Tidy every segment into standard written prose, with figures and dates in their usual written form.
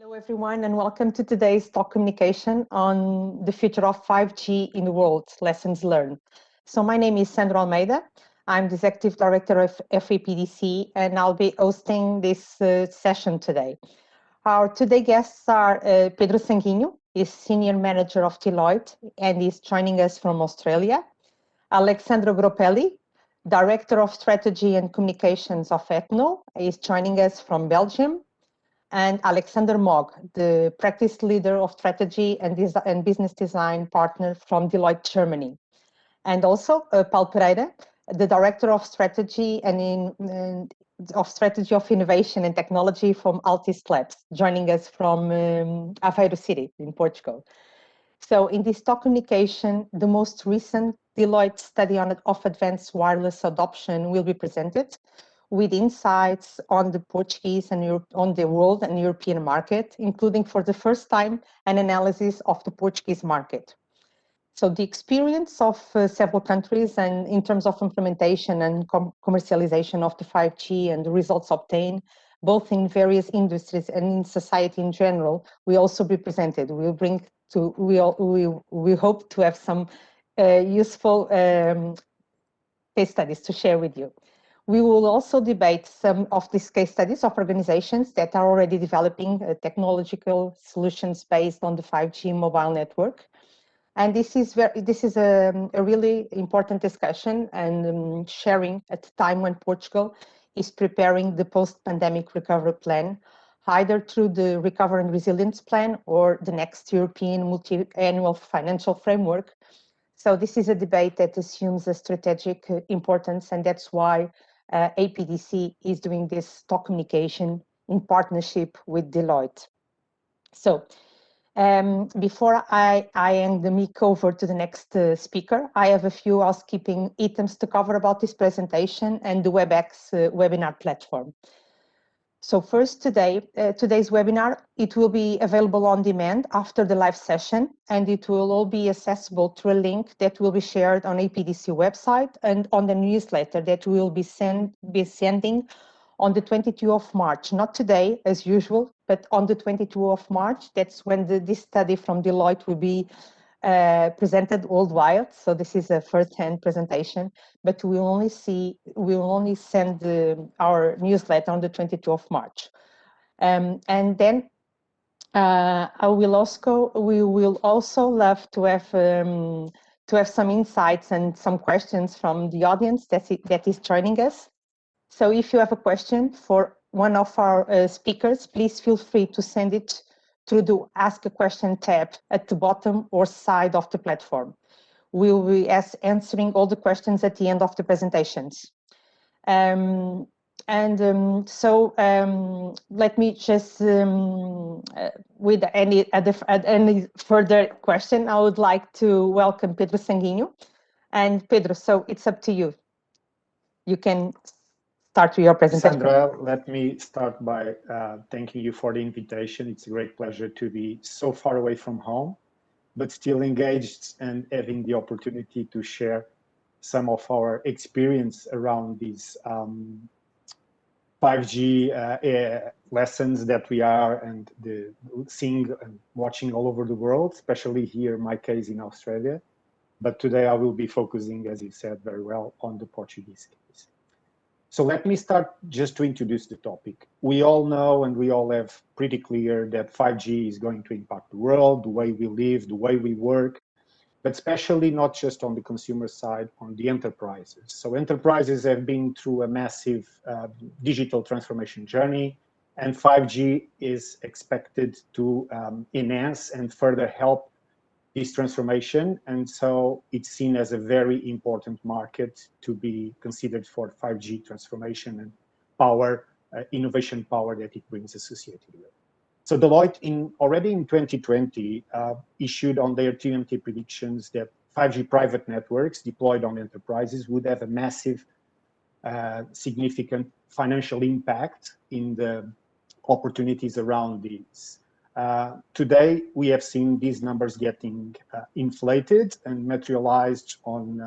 Hello, everyone, and welcome to today's talk communication on the future of 5G in the world, lessons learned. So my name is Sandra Almeida. I'm the Executive Director of FAPDC, and I'll be hosting this session today. Our today guests are Pedro Sanguinho, he's Senior Manager of Deloitte, and he's joining us from Australia. Alessandro Gropelli, Director of Strategy and Communications of Etno, is joining us from Belgium. And Alexander Mogg, the practice leader of strategy and business design partner from Deloitte, Germany. And also Paulo Pereira, the director of strategy of strategy of innovation and technology from Altis Labs, joining us from Aveiro City in Portugal. So in this talk communication, the most recent Deloitte study of advanced wireless adoption will be presented, with insights on the Portuguese and on the world and European market, including for the first time an analysis of the Portuguese market. So the experience of several countries and in terms of implementation and commercialization of the 5G and the results obtained, both in various industries and in society in general, will also be presented. We hope to have some useful case studies to share with you. We will also debate some of these case studies of organizations that are already developing technological solutions based on the 5G mobile network. And this is a really important discussion and sharing at the time when Portugal is preparing the post-pandemic recovery plan, either through the Recovery and Resilience Plan or the next European multi-annual financial framework. So this is a debate that assumes a strategic importance, and that's why APDC is doing this talk communication in partnership with Deloitte. So before I hand the mic over to the next speaker, I have a few housekeeping items to cover about this presentation and the WebEx webinar platform. So first today's webinar, it will be available on demand after the live session, and it will all be accessible through a link that will be shared on APDC website and on the newsletter that we will be sending on the 22nd of March, not today as usual, but on the 22nd of March. That's when this study from Deloitte will be presented worldwide. So this is a first-hand presentation, but we will only send our newsletter on the 22nd of March. And then we will also love to have some insights and some questions from the audience that is joining us. So if you have a question for one of our speakers, please feel free to send it through the Ask a Question tab at the bottom or side of the platform. We will be answering all the questions at the end of the presentations. Let me just, with any further question, I would like to welcome Pedro Sanguinho. And Pedro, so it's up to you. You can start your presentation. Sandra, let me start by thanking you for the invitation. It's a great pleasure to be so far away from home, but still engaged and having the opportunity to share some of our experience around these 5G lessons that we are seeing and watching all over the world, especially here, in my case, in Australia. But today I will be focusing, as you said very well, on the Portuguese case. So let me start just to introduce the topic. We all know and we all have pretty clear that 5G is going to impact the world, the way we live, the way we work, but especially not just on the consumer side, on the enterprises. So enterprises have been through a massive digital transformation journey, and 5G is expected to enhance and further help this transformation, and so it's seen as a very important market to be considered for 5G transformation and power, innovation power that it brings associated with. So Deloitte already in 2020 issued on their TMT predictions that 5G private networks deployed on enterprises would have a massive, significant financial impact in the opportunities around these. Today, we have seen these numbers getting inflated and materialized on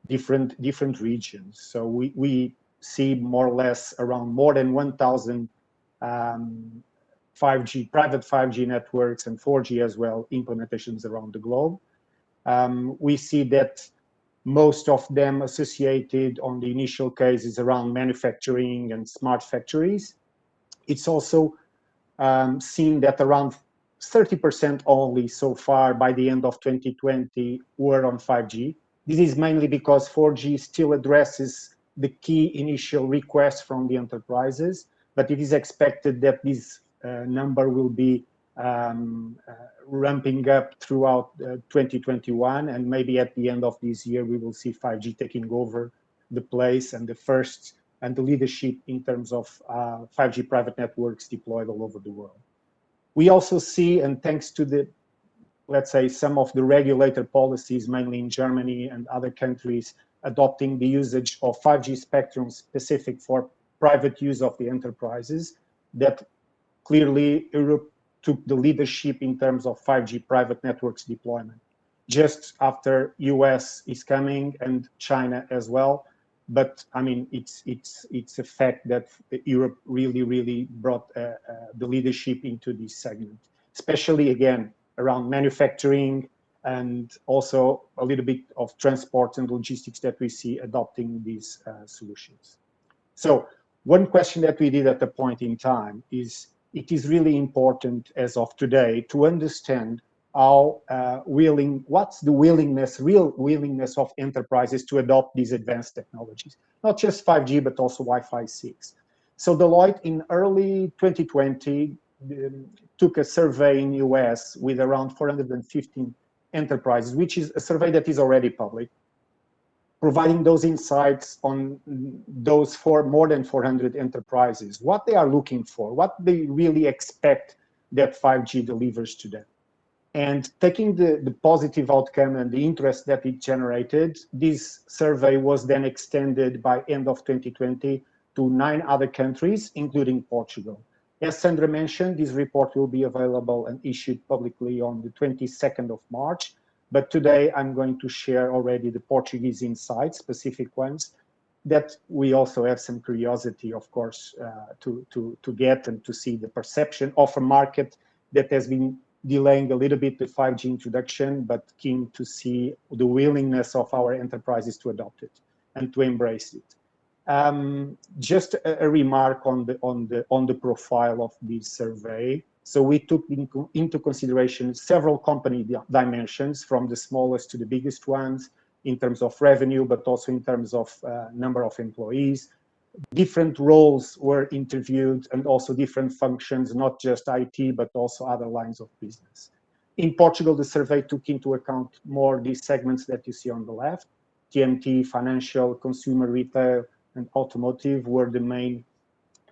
different regions. So we see more or less around more than 1,000 5G, private 5G networks and 4G as well, implementations around the globe. We see that most of them associated on the initial cases around manufacturing and smart factories. It's also seen that around 30% only so far by the end of 2020 were on 5G. This is mainly because 4G still addresses the key initial requests from the enterprises, but it is expected that this number will be ramping up throughout 2021, and maybe at the end of this year we will see 5G taking over the place and the leadership in terms of 5G private networks deployed all over the world. We also see, and thanks to the, let's say, some of the regulator policies, mainly in Germany and other countries, adopting the usage of 5G spectrum specific for private use of the enterprises, that clearly Europe took the leadership in terms of 5G private networks deployment. Just after US is coming and China as well. But I mean, it's a fact that Europe really brought the leadership into this segment, especially again around manufacturing and also a little bit of transport and logistics that we see adopting these solutions. So one question that we did at the point in time is, it is really important as of today to understand how what's the real willingness of enterprises to adopt these advanced technologies, not just 5G, but also Wi-Fi 6. So Deloitte in early 2020 took a survey in US with around 415 enterprises, which is a survey that is already public, providing those insights on those more than 400 enterprises, what they are looking for, what they really expect that 5G delivers to them. And taking the positive outcome and the interest that it generated, this survey was then extended by end of 2020 to 9 other countries, including Portugal. As Sandra mentioned, this report will be available and issued publicly on the 22nd of March. But today I'm going to share already the Portuguese insights, specific ones, that we also have some curiosity, of course, to get and to see the perception of a market that has been delaying a little bit the 5G introduction, but keen to see the willingness of our enterprises to adopt it and to embrace it. Just a remark on the profile of this survey. So we took into consideration several company dimensions, from the smallest to the biggest ones, in terms of revenue, but also in terms of number of employees. Different roles were interviewed and also different functions, not just IT, but also other lines of business. In Portugal, the survey took into account more these segments that you see on the left. TMT, financial, consumer retail, and automotive were the main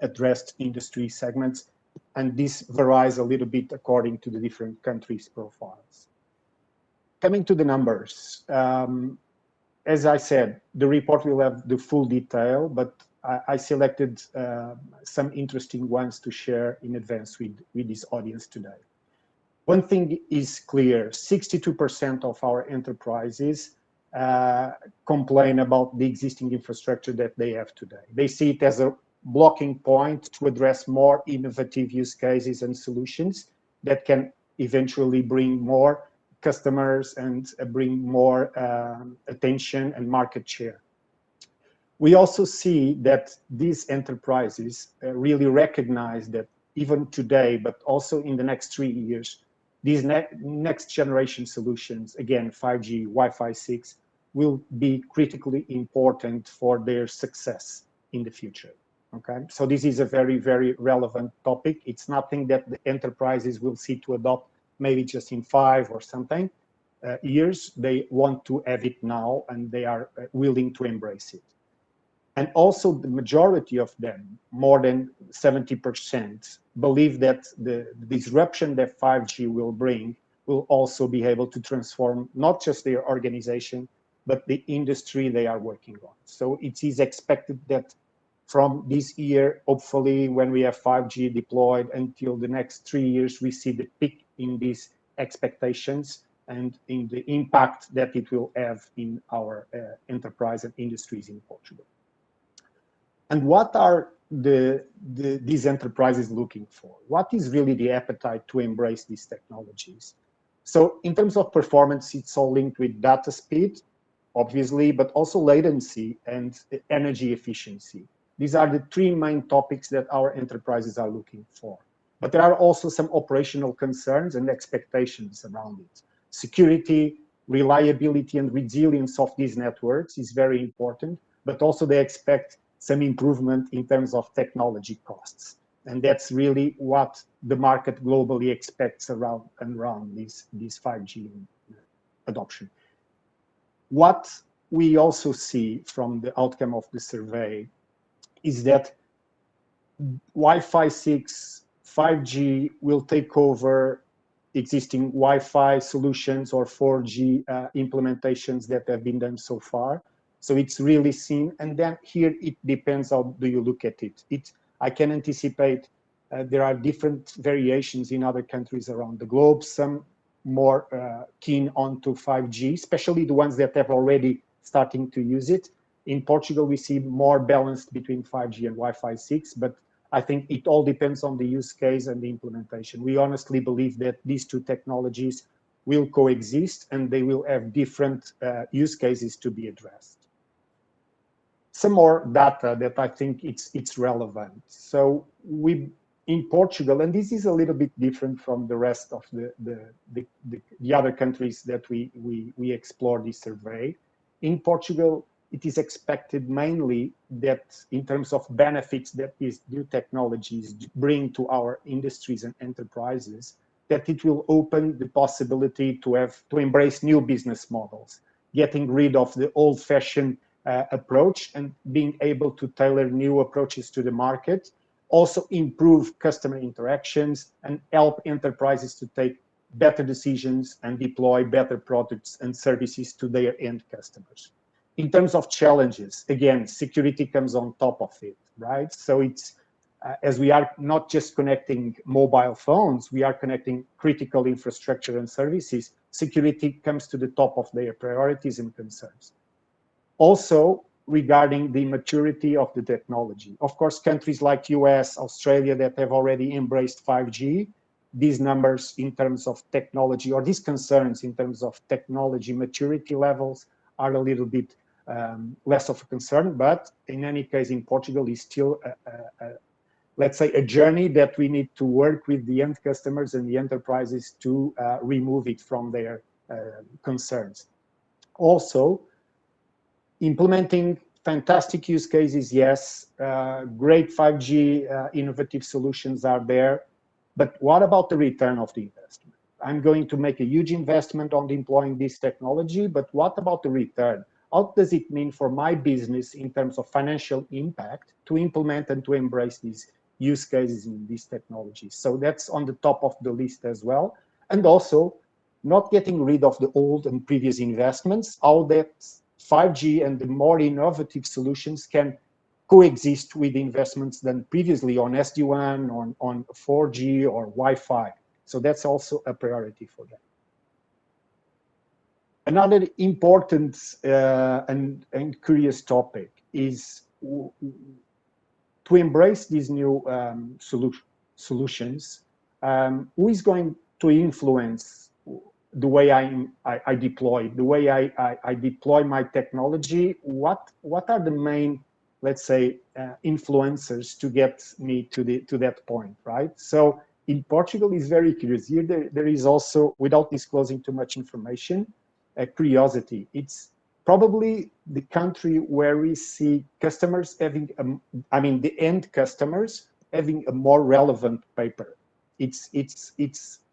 addressed industry segments. And this varies a little bit according to the different countries' profiles. Coming to the numbers, as I said, the report will have the full detail, but I selected some interesting ones to share in advance with this audience today. One thing is clear, 62% of our enterprises complain about the existing infrastructure that they have today. They see it as a blocking point to address more innovative use cases and solutions that can eventually bring more customers and bring more attention and market share. We also see that these enterprises really recognize that even today, but also in the next 3 years, these next generation solutions, again, 5G, Wi-Fi 6, will be critically important for their success in the future. Okay, so this is a very relevant topic. It's nothing that the enterprises will see to adopt maybe just in 5 or something years. They want to have it now, and they are willing to embrace it. And also the majority of them, more than 70%, believe that the disruption that 5G will bring will also be able to transform not just their organization, but the industry they are working on. So it is expected that from this year, hopefully when we have 5G deployed until the next 3 years, we see the peak in these expectations and in the impact that it will have in our enterprise and industries in Portugal. And what are these enterprises looking for? What is really the appetite to embrace these technologies? So in terms of performance, it's all linked with data speed, obviously, but also latency and energy efficiency. These are the three main topics that our enterprises are looking for. But there are also some operational concerns and expectations around it. Security, reliability, and resilience of these networks is very important, but also they expect some improvement in terms of technology costs. And that's really what the market globally expects around this 5G adoption. What we also see from the outcome of the survey is that Wi-Fi 6, 5G will take over existing Wi-Fi solutions or 4G implementations that have been done so far. So it's really seen, and then here it depends how do you look at it. I can anticipate there are different variations in other countries around the globe, some more keen onto 5G, especially the ones that have already starting to use it. In Portugal, we see more balanced between 5G and Wi-Fi 6, but I think it all depends on the use case and the implementation. We honestly believe that these two technologies will coexist and they will have different use cases to be addressed. Some more data that I think it's relevant. So in Portugal, and this is a little bit different from the rest of the other countries that we explore this survey. In Portugal, it is expected mainly that in terms of benefits that these new technologies bring to our industries and enterprises, that it will open the possibility to embrace new business models, getting rid of the old-fashioned approach and being able to tailor new approaches to the market, also improve customer interactions and help enterprises to take better decisions and deploy better products and services to their end customers. In terms of challenges, again, security comes on top of it, right? So it's, as we are not just connecting mobile phones, we are connecting critical infrastructure and services, security comes to the top of their priorities and concerns. Also, regarding the maturity of the technology. Of course, countries like US, Australia that have already embraced 5G, these numbers in terms of technology, or these concerns in terms of technology maturity levels are a little bit less of a concern, but in any case, in Portugal is still, let's say, a journey that we need to work with the end customers and the enterprises to remove it from their concerns. Also, implementing fantastic use cases, yes, great 5G innovative solutions are there, but what about the return of the investment? I'm going to make a huge investment on deploying this technology, but what about the return? What does it mean for my business in terms of financial impact to implement and to embrace these use cases in these technologies? So that's on the top of the list as well. And also, not getting rid of the old and previous investments, how that 5G and the more innovative solutions can coexist with investments done previously on SD-WAN, on 4G or Wi-Fi. So that's also a priority for them. Another important and curious topic is to embrace these new solutions. Who is going to influence the way I deploy, the way I deploy my technology? What are the main, let's say, influencers to get me to that point, right? So in Portugal, is very curious. Here there is also, without disclosing too much information, a curiosity. It's probably the country where we see customers having, the end customers having a more relevant paper. It's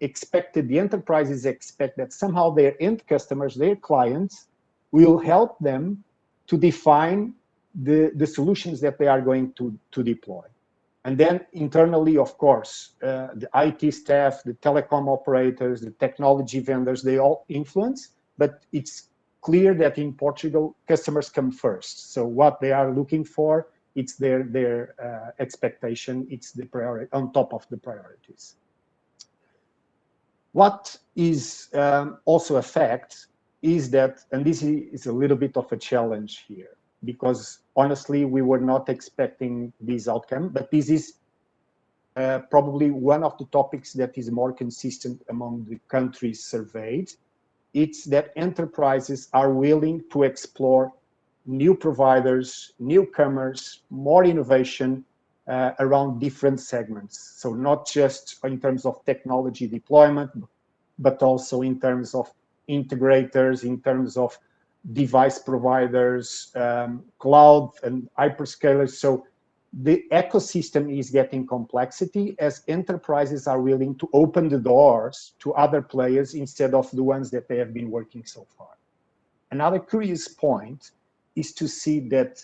expected, the enterprises expect that somehow their end customers, their clients, will help them to define the solutions that they are going to deploy. And then internally, of course, the IT staff, the telecom operators, the technology vendors, they all influence, but it's clear that in Portugal, customers come first. So what they are looking for, it's their expectation, it's the priority, on top of the priorities. What is also a fact is that, and this is a little bit of a challenge here, because honestly, we were not expecting this outcome, but this is probably one of the topics that is more consistent among the countries surveyed. It's that enterprises are willing to explore new providers, newcomers, more innovation around different segments. So not just in terms of technology deployment, but also in terms of integrators, in terms of device providers, cloud and hyperscalers. So the ecosystem is getting complexity as enterprises are willing to open the doors to other players instead of the ones that they have been working so far. Another curious point is to see that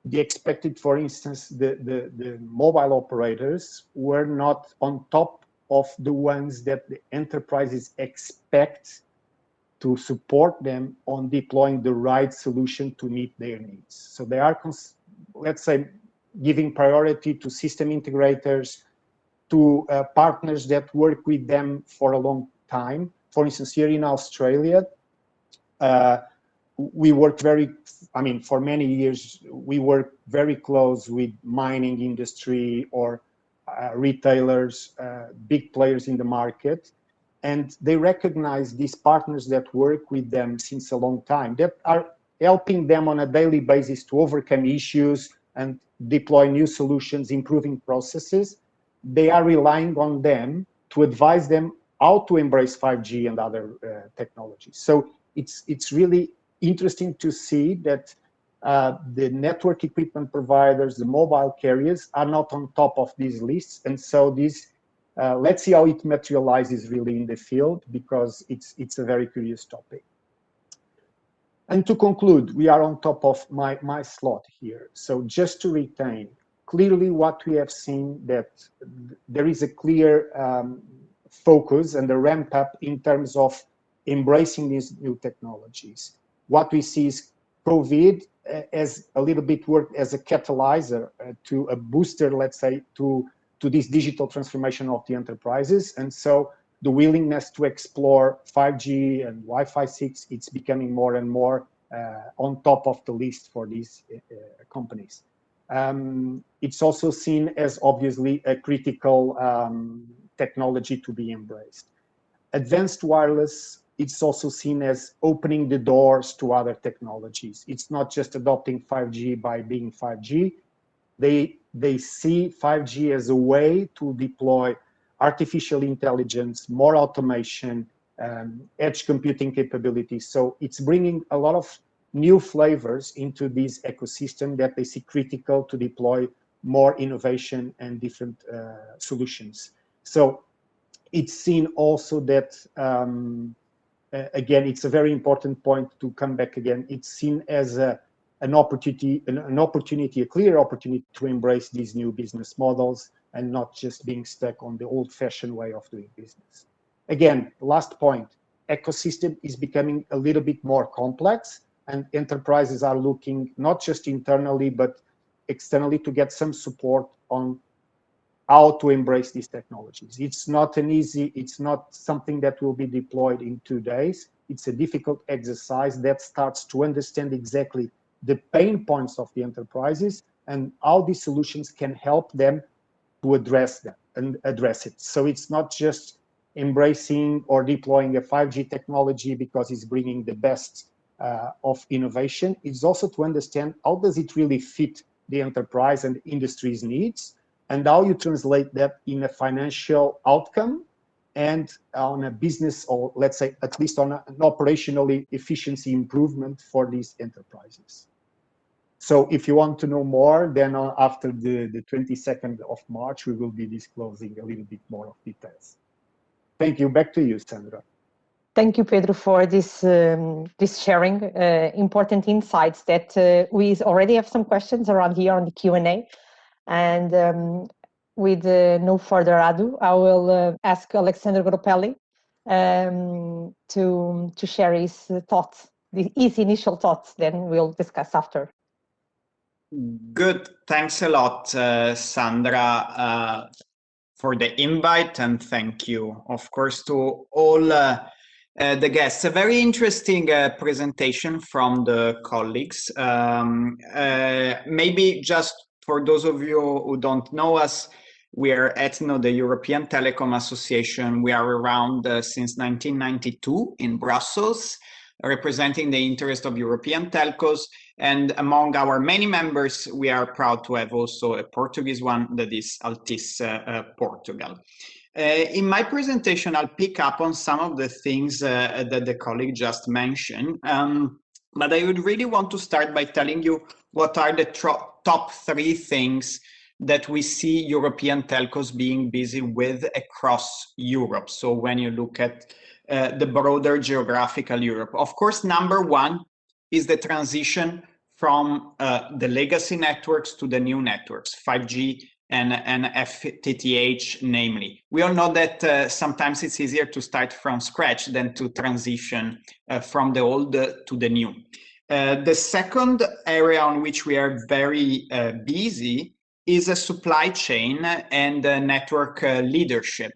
the expected, for instance, the mobile operators were not on top of the ones that the enterprises expect to support them on deploying the right solution to meet their needs. So they are, let's say, giving priority to system integrators, to partners that work with them for a long time. For instance, here in Australia, we work for many years, we work very close with mining industry or retailers, big players in the market. And they recognize these partners that work with them since a long time, that are helping them on a daily basis to overcome issues and deploy new solutions, improving processes. They are relying on them to advise them how to embrace 5G and other technologies. So it's really interesting to see that the network equipment providers, the mobile carriers, are not on top of these lists. And so let's see how it materializes really in the field, because it's a very curious topic. And to conclude, we are on top of my slot here. So just to retain, clearly what we have seen, that there is a clear focus and a ramp up in terms of embracing these new technologies. What we see is COVID as a little bit worked as a catalyzer to a booster, let's say, to this digital transformation of the enterprises. And so the willingness to explore 5G and Wi-Fi 6, it's becoming more and more on top of the list for these companies. It's also seen as obviously a critical technology to be embraced. Advanced wireless, it's also seen as opening the doors to other technologies. It's not just adopting 5G by being 5G. They see 5G as a way to deploy artificial intelligence, more automation, edge computing capabilities. So it's bringing a lot of new flavors into this ecosystem that they see critical to deploy more innovation and different solutions. So it's seen also that, again, it's a very important point to come back again. It's seen as an opportunity, a clear opportunity to embrace these new business models and not just being stuck on the old-fashioned way of doing business. Again, last point, ecosystem is becoming a little bit more complex, and enterprises are looking not just internally, but externally to get some support on how to embrace these technologies. It's not something that will be deployed in 2 days. It's a difficult exercise that starts to understand exactly the pain points of the enterprises and how these solutions can help them to address them and address it. So it's not just embracing or deploying a 5G technology because it's bringing the best of innovation. It's also to understand how does it really fit the enterprise and the industry's needs, and how you translate that in a financial outcome and on a business, or let's say at least on an operational efficiency improvement for these enterprises. So if you want to know more, then after the 22nd of March, we will be disclosing a little bit more of details. Thank you. Back to you, Sandra. Thank you, Pedro, for this sharing important insights. That we already have some questions around here on the Q&A. And with no further ado, I will ask Alessandro Gropelli to share his thoughts, his initial thoughts, then we'll discuss after. Good. Thanks a lot, Sandra, for the invite, and thank you, of course, to all the guests. A very interesting presentation from the colleagues. Maybe just for those of you who don't know us, we are ETNO, the European Telecom Association. We are around since 1992 in Brussels, representing the interest of European telcos. And among our many members, we are proud to have also a Portuguese one, that is Altice Portugal. In my presentation, I'll pick up on some of the things that the colleague just mentioned. But I would really want to start by telling you what are the top 3 things that we see European telcos being busy with across Europe. So when you look at the broader geographical Europe, of course, number 1 is the transition from the legacy networks to the new networks, 5G and FTTH, namely. We all know that sometimes it's easier to start from scratch than to transition from the old to the new. The second area on which we are very busy is a supply chain and network leadership.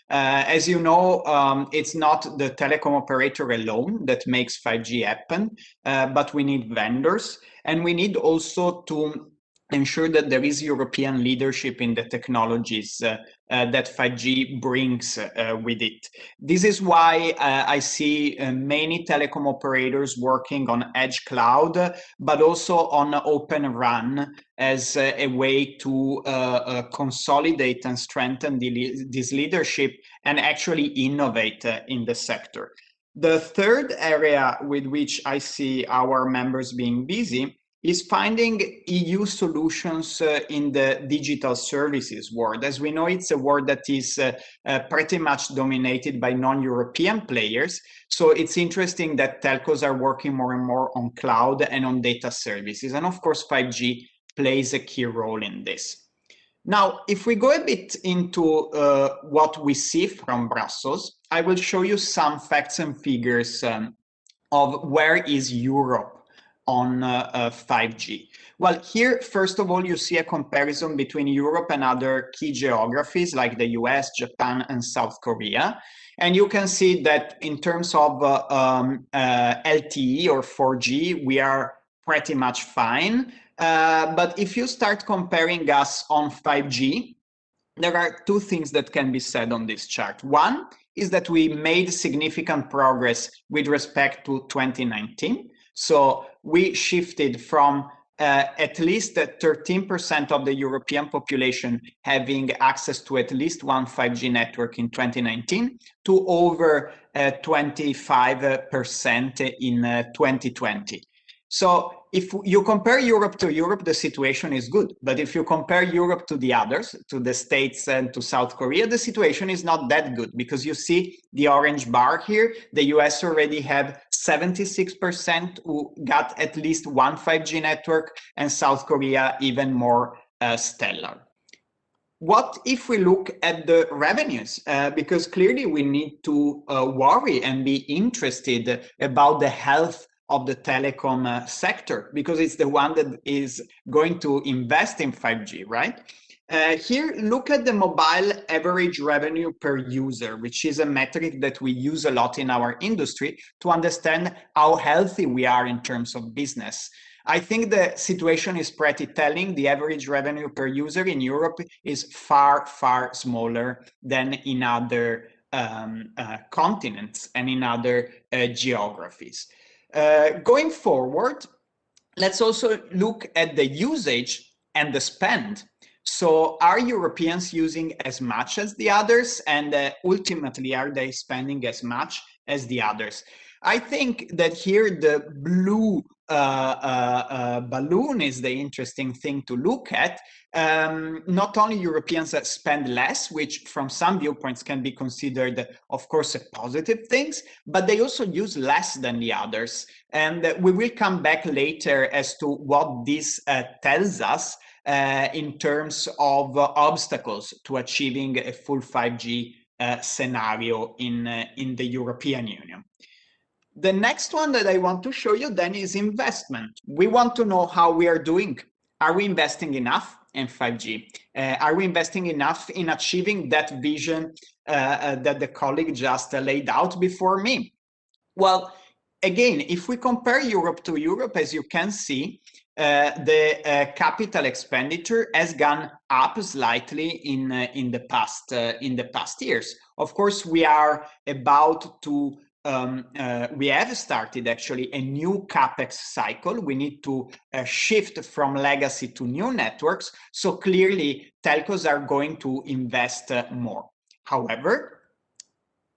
As you know, it's not the telecom operator alone that makes 5G happen, but we need vendors, and we need also to ensure that there is European leadership in the technologies that 5G brings with it. This is why I see many telecom operators working on edge cloud, but also on Open RAN as a way to consolidate and strengthen this leadership and actually innovate in the sector. The third area with which I see our members being busy is finding EU solutions in the digital services world. As we know, it's a world that is pretty much dominated by non-European players. So it's interesting that telcos are working more and more on cloud and on data services. And of course, 5G plays a key role in this. Now, if we go a bit into what we see from Brussels, I will show you some facts and figures of where is Europe on 5G. Well, here, first of all, you see a comparison between Europe and other key geographies like the US, Japan, and South Korea. And you can see that in terms of LTE or 4G, we are pretty much fine. But if you start comparing us on 5G, there are 2 things that can be said on this chart. One is that we made significant progress with respect to 2019. So we shifted from at least 13% of the European population having access to at least one 5G network in 2019 to over 25% in 2020. So if you compare Europe to Europe, the situation is good. But if you compare Europe to the others, to the States and to South Korea, the situation is not that good, because you see the orange bar here. The US already have 76% who got at least one 5G network, and South Korea even more stellar. What if we look at the revenues? Because clearly we need to worry and be interested about the health of the telecom sector, because it's the one that is going to invest in 5G, right? Here, look at the mobile average revenue per user, which is a metric that we use a lot in our industry to understand how healthy we are in terms of business. I think the situation is pretty telling. The average revenue per user in Europe is far, far smaller than in other continents and in other geographies. Going forward, let's also look at the usage and the spend. So are Europeans using as much as the others? And ultimately, are they spending as much as the others? I think that here the blue balloon is the interesting thing to look at. Not only Europeans spend less, which from some viewpoints can be considered, of course, a positive thing, but they also use less than the others. And we will come back later as to what this tells us in terms of obstacles to achieving a full 5G scenario in the European Union. The next one that I want to show you then is investment. We want to know how we are doing. Are we investing enough in 5G? Are we investing enough in achieving that vision that the colleague just laid out before me? Well, again, if we compare Europe to Europe, as you can see, the capital expenditure has gone up slightly in the past years. Of course, we are about to we have started actually a new capex cycle. We need to shift from legacy to new networks. So clearly, telcos are going to invest more. However,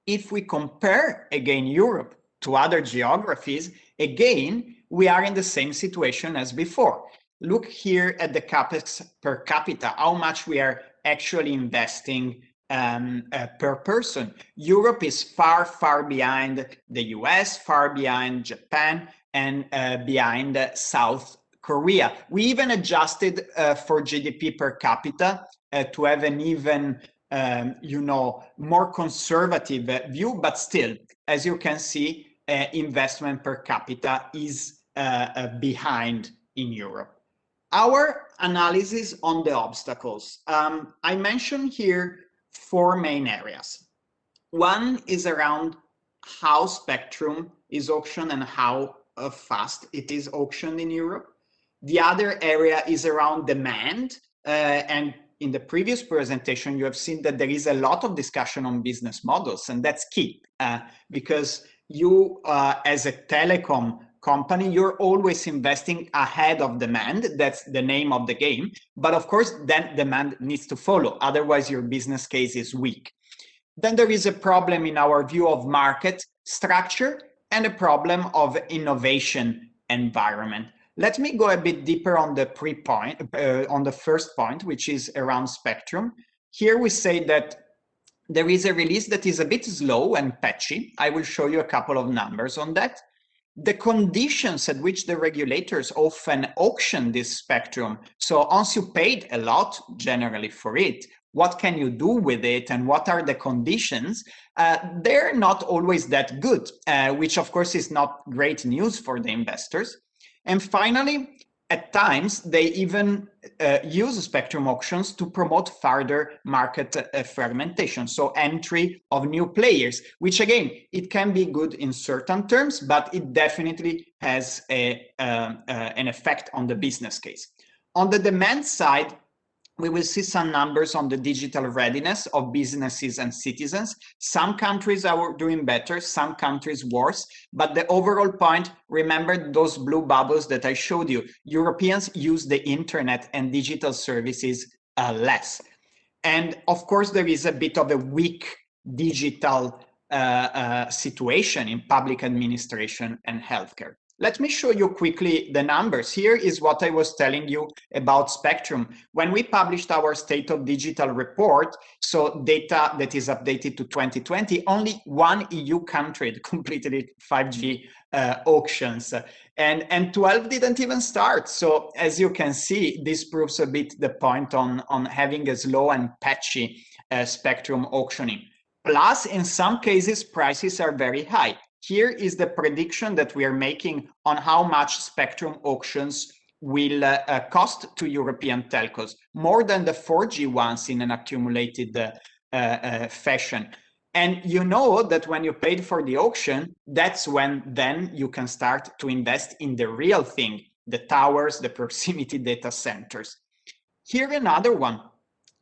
if we compare again Europe to other geographies, again, we are in the same situation as before. Look here at the capex per capita, how much we are actually investing per person. Europe is far, far behind the US, far behind Japan, and behind South Korea. We even adjusted for GDP per capita to have an even more conservative view, but still, as you can see, investment per capita is behind in Europe. Our analysis on the obstacles. I mentioned here 4 main areas. One is around how spectrum is auctioned and how fast it is auctioned in Europe. The other area is around demand, and in the previous presentation, you have seen that there is a lot of discussion on business models, and that's key because you, as a telecom company, you're always investing ahead of demand. That's the name of the game. But of course, then demand needs to follow. Otherwise, your business case is weak. Then there is a problem in our view of market structure and a problem of innovation environment. Let me go a bit deeper on the on the first point, which is around spectrum. Here we say that there is a release that is a bit slow and patchy. I will show you a couple of numbers on that. The conditions at which the regulators often auction this spectrum. So once you paid a lot generally for it, what can you do with it and what are the conditions? They're not always that good, which of course is not great news for the investors. And finally, at times, they even use spectrum auctions to promote further market fragmentation, so entry of new players, which again, it can be good in certain terms, but it definitely has an effect on the business case. On the demand side, we will see some numbers on the digital readiness of businesses and citizens. Some countries are doing better, some countries worse, but the overall point, remember those blue bubbles that I showed you. Europeans use the internet and digital services less. And of course, there is a bit of a weak digital situation in public administration and healthcare. Let me show you quickly the numbers. Here is what I was telling you about spectrum. When we published our State of Digital report, so data that is updated to 2020, only one EU country completed 5G auctions, and 12 didn't even start. So as you can see, this proves a bit the point on having a slow and patchy spectrum auctioning. Plus, in some cases, prices are very high. Here is the prediction that we are making on how much spectrum auctions will cost to European telcos, more than the 4G ones in an accumulated fashion. And you know that when you paid for the auction, that's when then you can start to invest in the real thing, the towers, the proximity data centers. Here another one.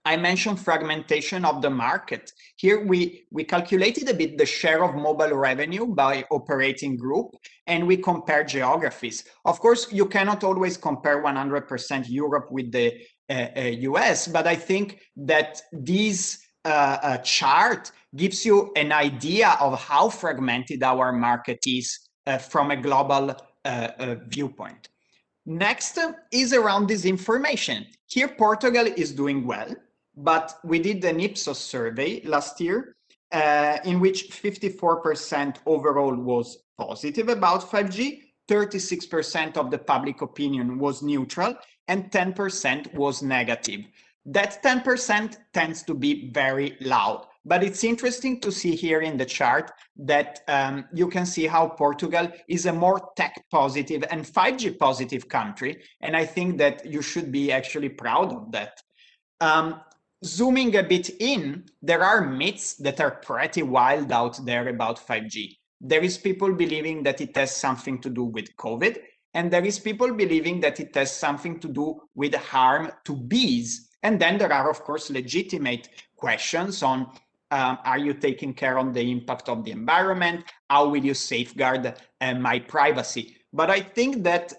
I mentioned fragmentation of the market. Here we calculated a bit the share of mobile revenue by operating group, and we compare geographies. Of course, you cannot always compare 100% Europe with the US, but I think that this chart gives you an idea of how fragmented our market is from a global viewpoint. Next is around disinformation. Here, Portugal is doing well. But we did an Ipsos survey last year in which 54% overall was positive about 5G, 36% of the public opinion was neutral, and 10% was negative. That 10% tends to be very loud. But it's interesting to see here in the chart that you can see how Portugal is a more tech positive and 5G positive country. And I think that you should be actually proud of that. Zooming a bit in, there are myths that are pretty wild out there about 5G. There is people believing that it has something to do with COVID, and there is people believing that it has something to do with harm to bees. And then there are, of course, legitimate questions on are you taking care of the impact of the environment? How will you safeguard my privacy? But I think that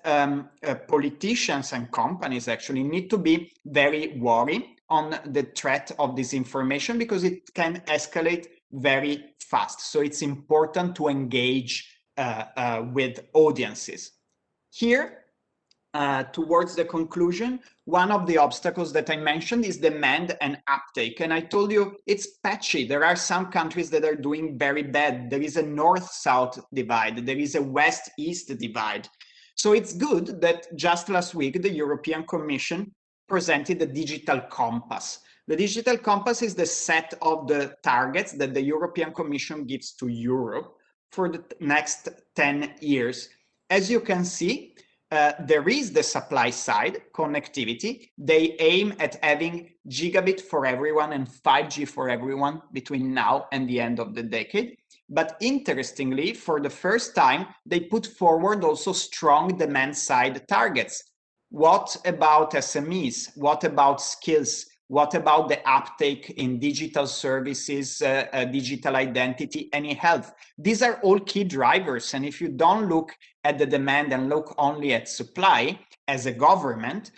politicians and companies actually need to be very worried on the threat of disinformation, because it can escalate very fast. So it's important to engage with audiences. Here, towards the conclusion, one of the obstacles that I mentioned is demand and uptake. And I told you it's patchy. There are some countries that are doing very bad. There is a north-south divide. There is a west-east divide. So it's good that just last week, the European Commission presented the Digital Compass. The Digital Compass is the set of the targets that the European Commission gives to Europe for the next 10 years. As you can see, there is the supply side, connectivity. They aim at having gigabit for everyone and 5G for everyone between now and the end of the decade. But interestingly, for the first time, they put forward also strong demand side targets. What about SMEs? What about skills? What about the uptake in digital services, digital identity, and health? These are all key drivers. And if you don't look at the demand and look only at supply as a government,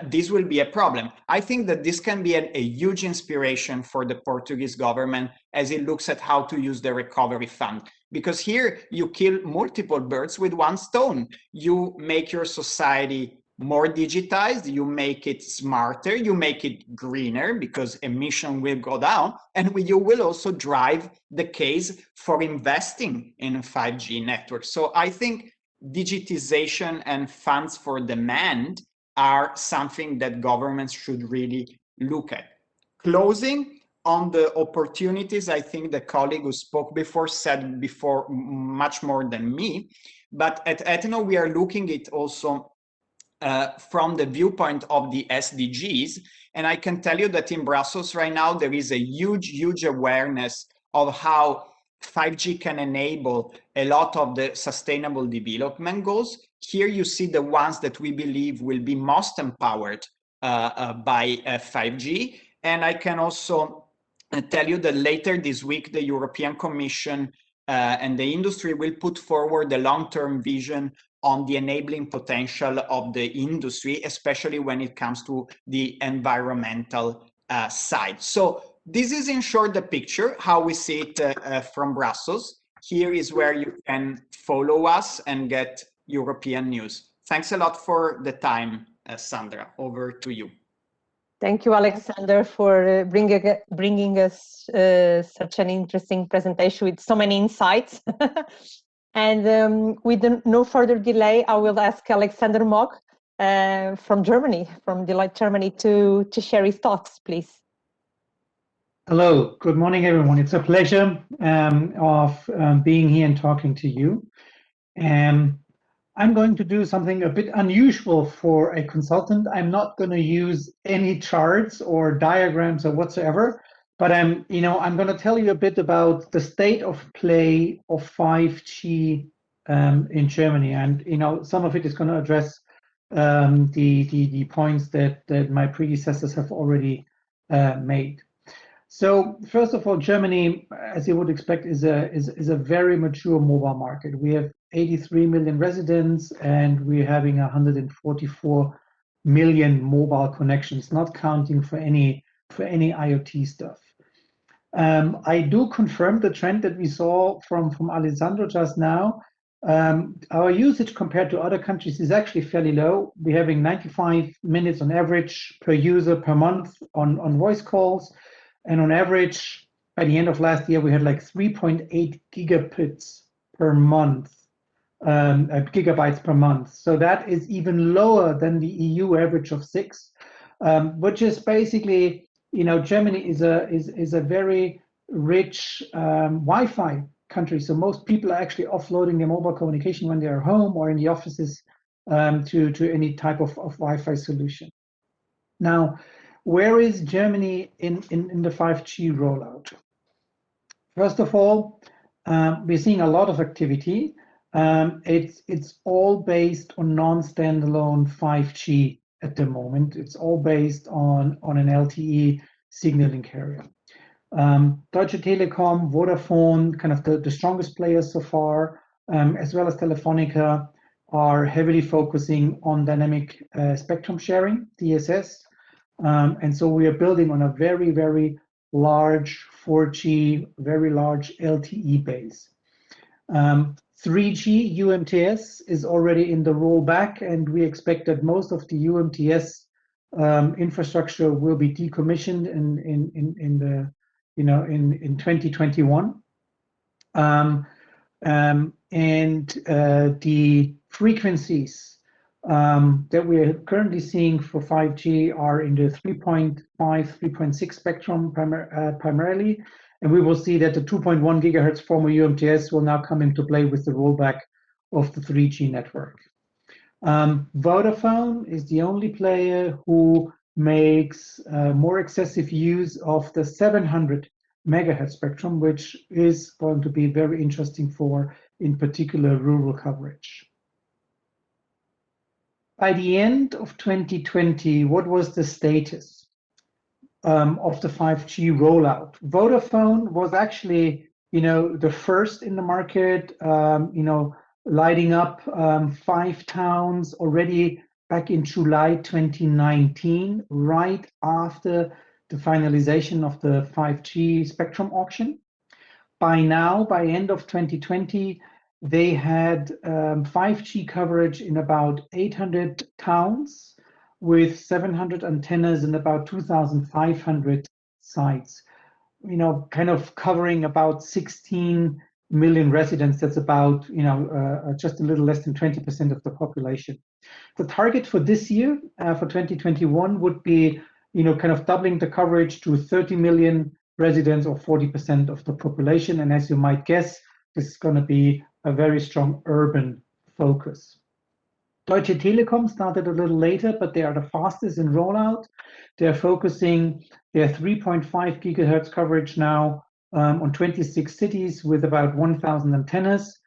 this will be a problem. I think that this can be a huge inspiration for the Portuguese government as it looks at how to use the recovery fund. Because here you kill multiple birds with one stone. You make your society more digitized, you make it smarter, you make it greener because emission will go down, and you will also drive the case for investing in 5G networks. So I think digitization and funds for demand are something that governments should really look at. Closing on the opportunities, I think the colleague who spoke before said before much more than me, but at Ethno we are looking at also from the viewpoint of the SDGs. And I can tell you that in Brussels right now, there is a huge awareness of how 5G can enable a lot of the sustainable development goals. Here you see the ones that we believe will be most empowered by 5G. And I can also tell you that later this week, the European Commission and the industry will put forward the long-term vision on the enabling potential of the industry, especially when it comes to the environmental side. So this is in short the picture, how we see it from Brussels. Here is where you can follow us and get European news. Thanks a lot for the time, Sandra. Over to you. Thank you, Alexander, for bringing us such an interesting presentation with so many insights. And with no further delay, I will ask Alexander Mogg from Germany, from Deloitte Germany, to share his thoughts, please. Hello, good morning, everyone. It's a pleasure of being here and talking to you. I'm going to do something a bit unusual for a consultant. I'm not going to use any charts or diagrams or whatsoever, but I'm going to tell you a bit about the state of play of 5G in Germany, and some of it is going to address the points that my predecessors have already made. So first of all, Germany, as you would expect, is a very mature mobile market. We have 83 million residents, and we're having 144 million mobile connections, not counting for any IoT stuff. I do confirm the trend that we saw from Alessandro just now. Our usage compared to other countries is actually fairly low. We're having 95 minutes on average per user per month on voice calls. And on average, by the end of last year, we had like 3.8 gigabits per month, gigabytes per month. So that is even lower than the EU average of 6, which is basically, Germany is a very rich Wi-Fi country. So most people are actually offloading their mobile communication when they're home or in the offices to any type of Wi-Fi solution. Now, where is Germany in the 5G rollout? First of all, we're seeing a lot of activity. It's all based on non-standalone 5G at the moment. It's all based on an LTE signaling carrier. Deutsche Telekom, Vodafone, kind of the strongest players so far, as well as Telefonica, are heavily focusing on dynamic spectrum sharing, DSS. And so we are building on a very, very large 4G, very large LTE base. 3G UMTS is already in the rollback, and we expect that most of the UMTS infrastructure will be decommissioned in 2021. The frequencies that we are currently seeing for 5G are in the 3.5, 3.6 spectrum primarily, and we will see that the 2.1 gigahertz former UMTS will now come into play with the rollback of the 3G network. Vodafone is the only player who makes more excessive use of the 700 megahertz spectrum, which is going to be very interesting for, in particular, rural coverage. By the end of 2020, what was the status of the 5G rollout? Vodafone was actually, the first in the market, lighting up 5 towns already back in July 2019, right after the finalization of the 5G spectrum auction. By now, by end of 2020, they had 5G coverage in about 800 towns with 700 antennas and about 2,500 sites, kind of covering about 16 million residents. That's about, just a little less than 20% of the population. The target for this year, for 2021, would be, kind of doubling the coverage to 30 million residents, or 40% of the population. And as you might guess, this is going to be a very strong urban focus. Deutsche Telekom started a little later, but they are the fastest in rollout. They're focusing their 3.5 gigahertz coverage now on 26 cities with about 1,000 antennas.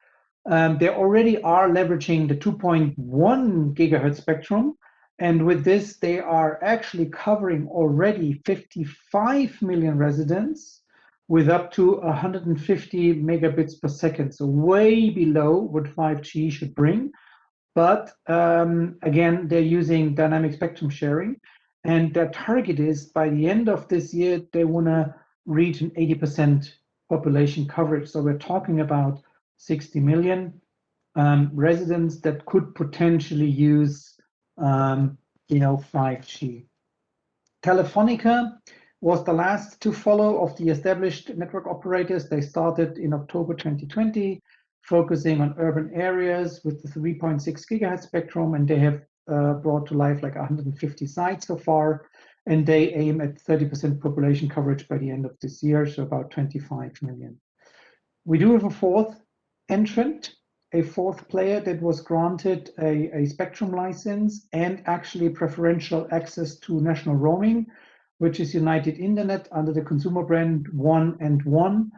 They already are leveraging the 2.1 gigahertz spectrum. And with this, they are actually covering already 55 million residents with up to 150 megabits per second. So way below what 5G should bring. But again, they're using dynamic spectrum sharing. And their target is, by the end of this year, they want to reach an 80% population coverage. So we're talking about 60 million residents that could potentially use 5G. Telefonica was the last to follow of the established network operators. They started in October 2020, focusing on urban areas with the 3.6 gigahertz spectrum, and they have brought to life like 150 sites so far, and they aim at 30% population coverage by the end of this year, so about 25 million. We do have a fourth entrant, a fourth player that was granted a spectrum license and actually preferential access to national roaming, which is United Internet under the consumer brand 1&1.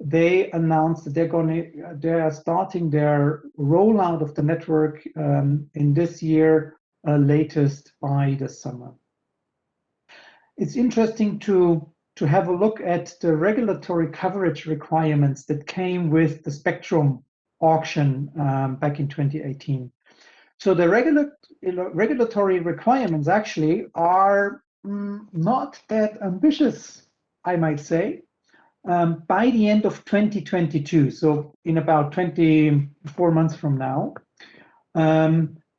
They announced that they are starting their rollout of the network in this year, latest by the summer. It's interesting to have a look at the regulatory coverage requirements that came with the spectrum auction back in 2018. So the regulatory requirements actually are not that ambitious, I might say. By the end of 2022, so in about 24 months from now,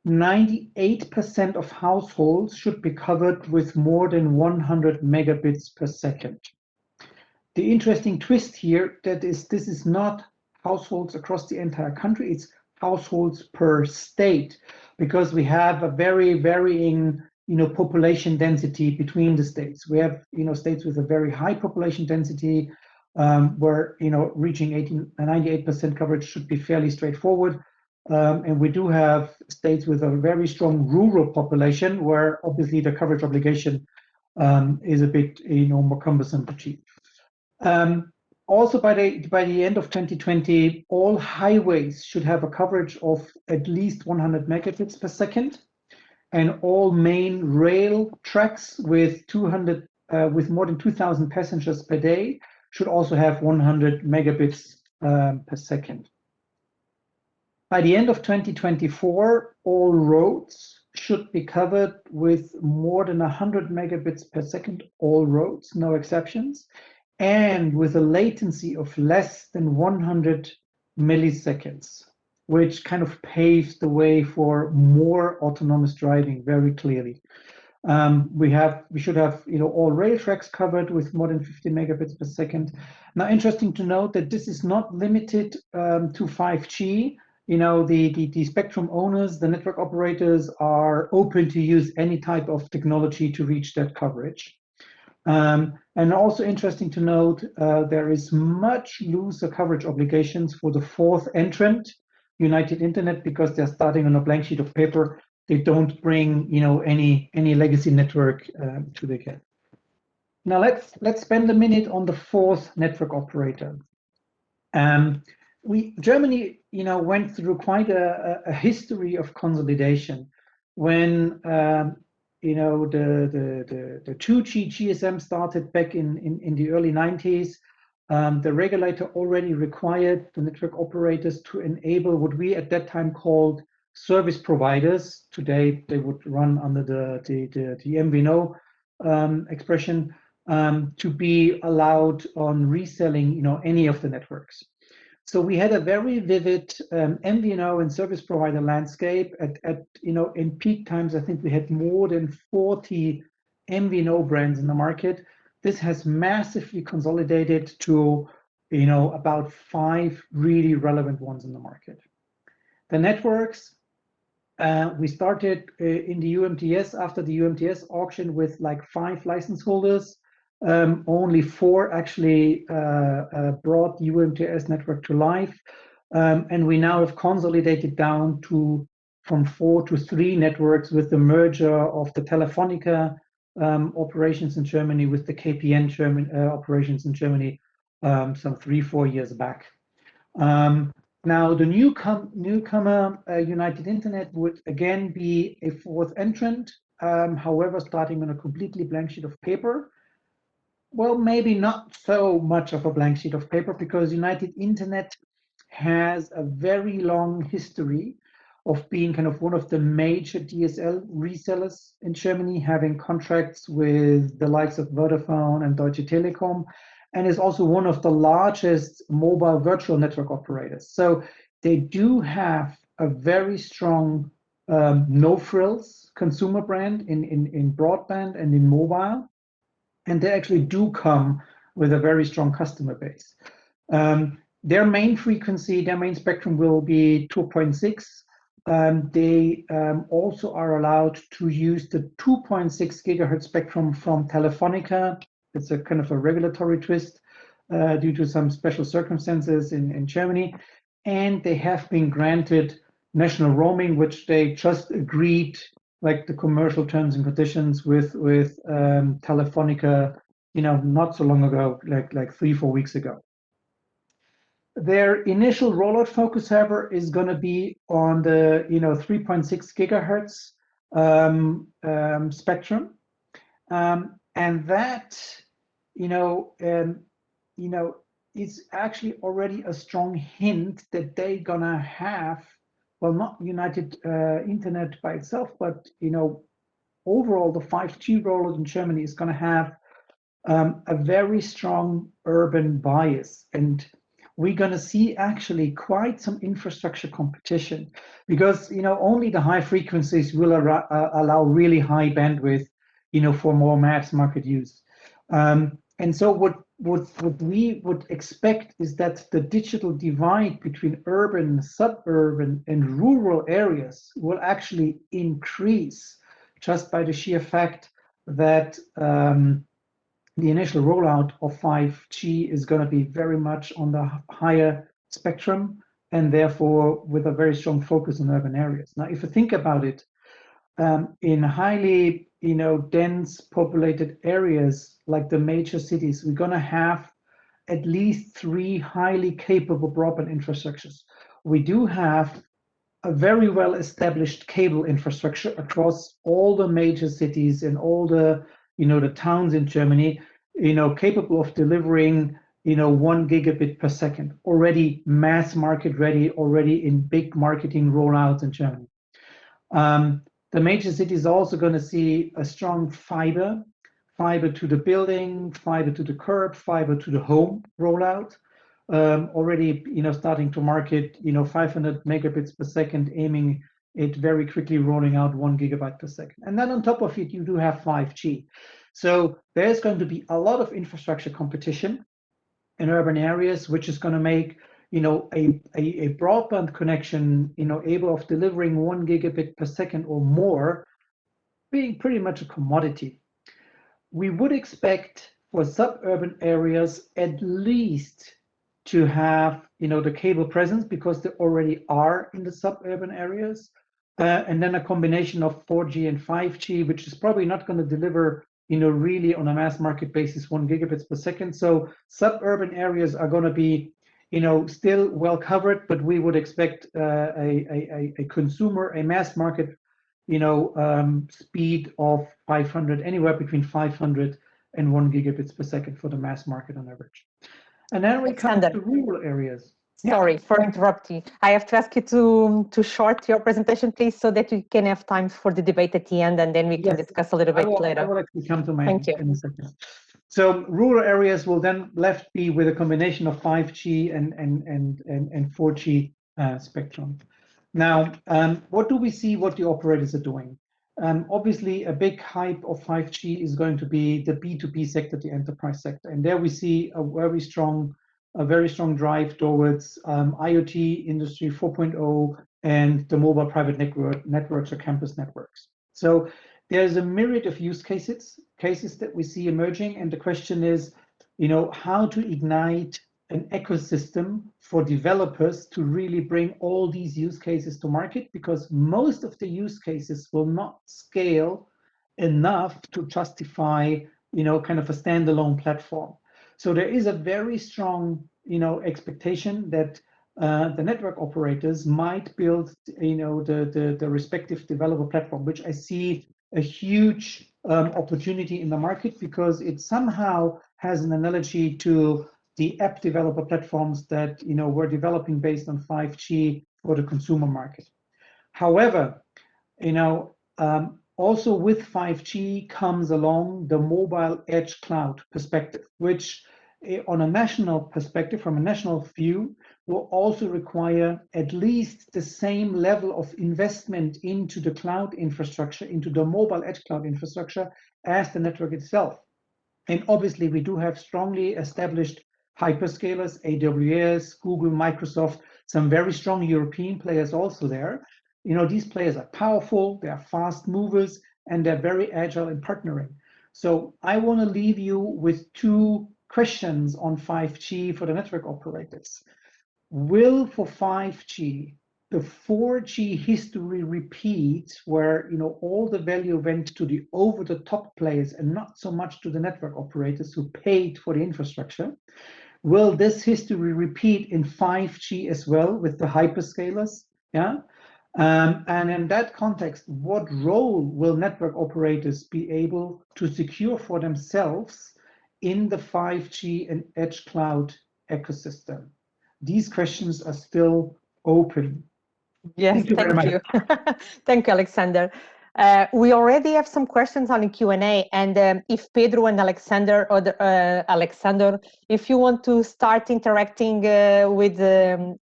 98% of households should be covered with more than 100 megabits per second. The interesting twist here, this is not households across the entire country, it's households per state, because we have a very varying population density between the states. We have states with a very high population density, where reaching 98% coverage should be fairly straightforward. And we do have states with a very strong rural population where obviously the coverage obligation is a bit more cumbersome to achieve. Also, by the end of 2020, all highways should have a coverage of at least 100 megabits per second, and all main rail tracks with more than 2,000 passengers per day should also have 100 megabits per second. By the end of 2024, all roads should be covered with more than 100 megabits per second, all roads, no exceptions, and with a latency of less than 100 milliseconds, which kind of paves the way for more autonomous driving very clearly. We should have all rail tracks covered with more than 50 megabits per second. Now, interesting to note that this is not limited to 5G. The spectrum owners, the network operators, are open to use any type of technology to reach that coverage. And also interesting to note, there is much looser coverage obligations for the fourth entrant, United Internet, because they're starting on a blank sheet of paper. They don't bring any legacy network to the game. Now let's spend a minute on the fourth network operator. Germany went through quite a history of consolidation. When the 2G GSM started back in the early 90s, the regulator already required the network operators to enable what we at that time called service providers. Today they would run under the MVNO expression, to be allowed on reselling any of the networks. So we had a very vivid MVNO and service provider landscape. In peak times, I think we had more than 40 MVNO brands in the market. This has massively consolidated to about 5 really relevant ones in the market. The networks, we started in the UMTS after the UMTS auction with like 5 license holders. Only 4 actually brought the UMTS network to life, and we now have consolidated down from 4 to 3 networks with the merger of the Telefonica operations in Germany with the KPN operations in Germany some 3-4 years back. Now the newcomer United Internet would again be a fourth entrant, however starting on a completely blank sheet of paper. Well, maybe not so much of a blank sheet of paper, because United Internet has a very long history of being kind of one of the major DSL resellers in Germany, having contracts with the likes of Vodafone and Deutsche Telekom, and is also one of the largest mobile virtual network operators. So they do have a very strong no-frills consumer brand in broadband and in mobile. And they actually do come with a very strong customer base. Their main frequency, their main spectrum will be 2.6. They also are allowed to use the 2.6 gigahertz spectrum from Telefonica. It's a kind of a regulatory twist due to some special circumstances in Germany. And they have been granted national roaming, which they just agreed, like the commercial terms and conditions with Telefonica, not so long ago, like 3-4 weeks ago. Their initial rollout focus, however, is going to be on the 3.6 gigahertz spectrum, and that is actually already a strong hint that they're gonna have. Well, not United Internet by itself, but overall the 5G rollout in Germany is going to have a very strong urban bias, and we're going to see actually quite some infrastructure competition, because only the high frequencies will allow really high bandwidth, for more mass market use. And so what we would expect is that the digital divide between urban, suburban, and rural areas will actually increase just by the sheer fact that the initial rollout of 5G is going to be very much on the higher spectrum, and therefore with a very strong focus on urban areas. Now, if you think about it, in highly dense populated areas like the major cities, we're going to have at least 3 highly capable broadband infrastructures. We do have a very well established cable infrastructure across all the major cities and all the, the towns in Germany, capable of delivering, 1 gigabit per second, already mass market ready, already in big marketing rollouts in Germany. The major cities are also going to see a strong fiber to the building, fiber to the curb, fiber to the home rollout. Already, starting to market, 500 megabits per second, aiming it very quickly rolling out 1 gigabyte per second. And then on top of it, you do have 5G. So there's going to be a lot of infrastructure competition in urban areas, which is going to make, a broadband connection, able of delivering 1 gigabit per second or more, being pretty much a commodity. We would expect for suburban areas at least to have, the cable presence, because they already are in the suburban areas, and then a combination of 4G and 5G, which is probably not going to deliver, really on a mass market basis 1 gigabits per second. So suburban areas are going to be, still well covered, but we would expect a consumer, a mass market, speed of 500, anywhere between 500 and 1 gigabits per second for the mass market on average. And then we come to rural areas. Sorry for interrupting. I have to ask you to short your presentation, please, so that we can have time for the debate at the end, and then we can discuss a little bit later. I will actually come to my end in a second. So rural areas will then left be with a combination of 5G and 4G spectrum. Now, what do we see what the operators are doing? Obviously, a big hype of 5G is going to be the B2B sector, the enterprise sector. And there we see a very strong drive towards IoT, Industry 4.0, and the mobile private networks or campus networks. So there's a myriad of use cases that we see emerging. And the question is, how to ignite an ecosystem for developers to really bring all these use cases to market, because most of the use cases will not scale enough to justify, kind of a standalone platform. So there is a very strong, expectation that the network operators might build, the respective developer platform, which I see a huge opportunity in the market, because it somehow has an analogy to the app developer platforms that we're developing based on 5G for the consumer market. However, also with 5G comes along the mobile edge cloud perspective, which on a national perspective, from a national view, will also require at least the same level of investment into the cloud infrastructure, into the mobile edge cloud infrastructure, as the network itself. And obviously, we do have strongly established hyperscalers, AWS, Google, Microsoft, some very strong European players also there. These players are powerful, they are fast movers, and they're very agile in partnering. So I want to leave you with 2 questions on 5G for the network operators. Will, for 5G, the 4G history repeat, where all the value went to the over-the-top players and not so much to the network operators who paid for the infrastructure? Will this history repeat in 5G as well with the hyperscalers? Yeah. And in that context, what role will network operators be able to secure for themselves in the 5G and edge cloud ecosystem? These questions are still open. Yes, thank you very much. Thank you, Alexander. We already have some questions on the Q&A, and if Pedro and Alexander, or Alexander, if you want to start interacting with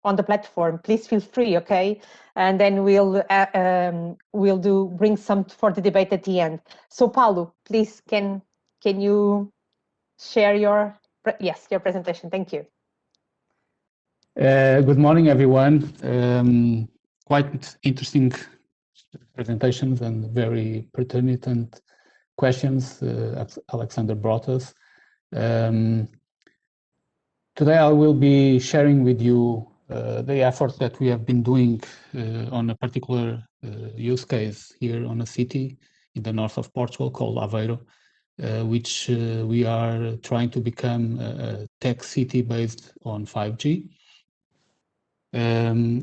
on the platform, please feel free, okay? And then we'll bring some for the debate at the end. So Paulo, please, can you share your presentation? Thank you. Good morning, everyone. Quite interesting presentations and very pertinent and questions Alexander brought us. Today I will be sharing with you the effort that we have been doing on a particular use case here on a city in the north of Portugal called Aveiro, which we are trying to become a tech city based on 5G.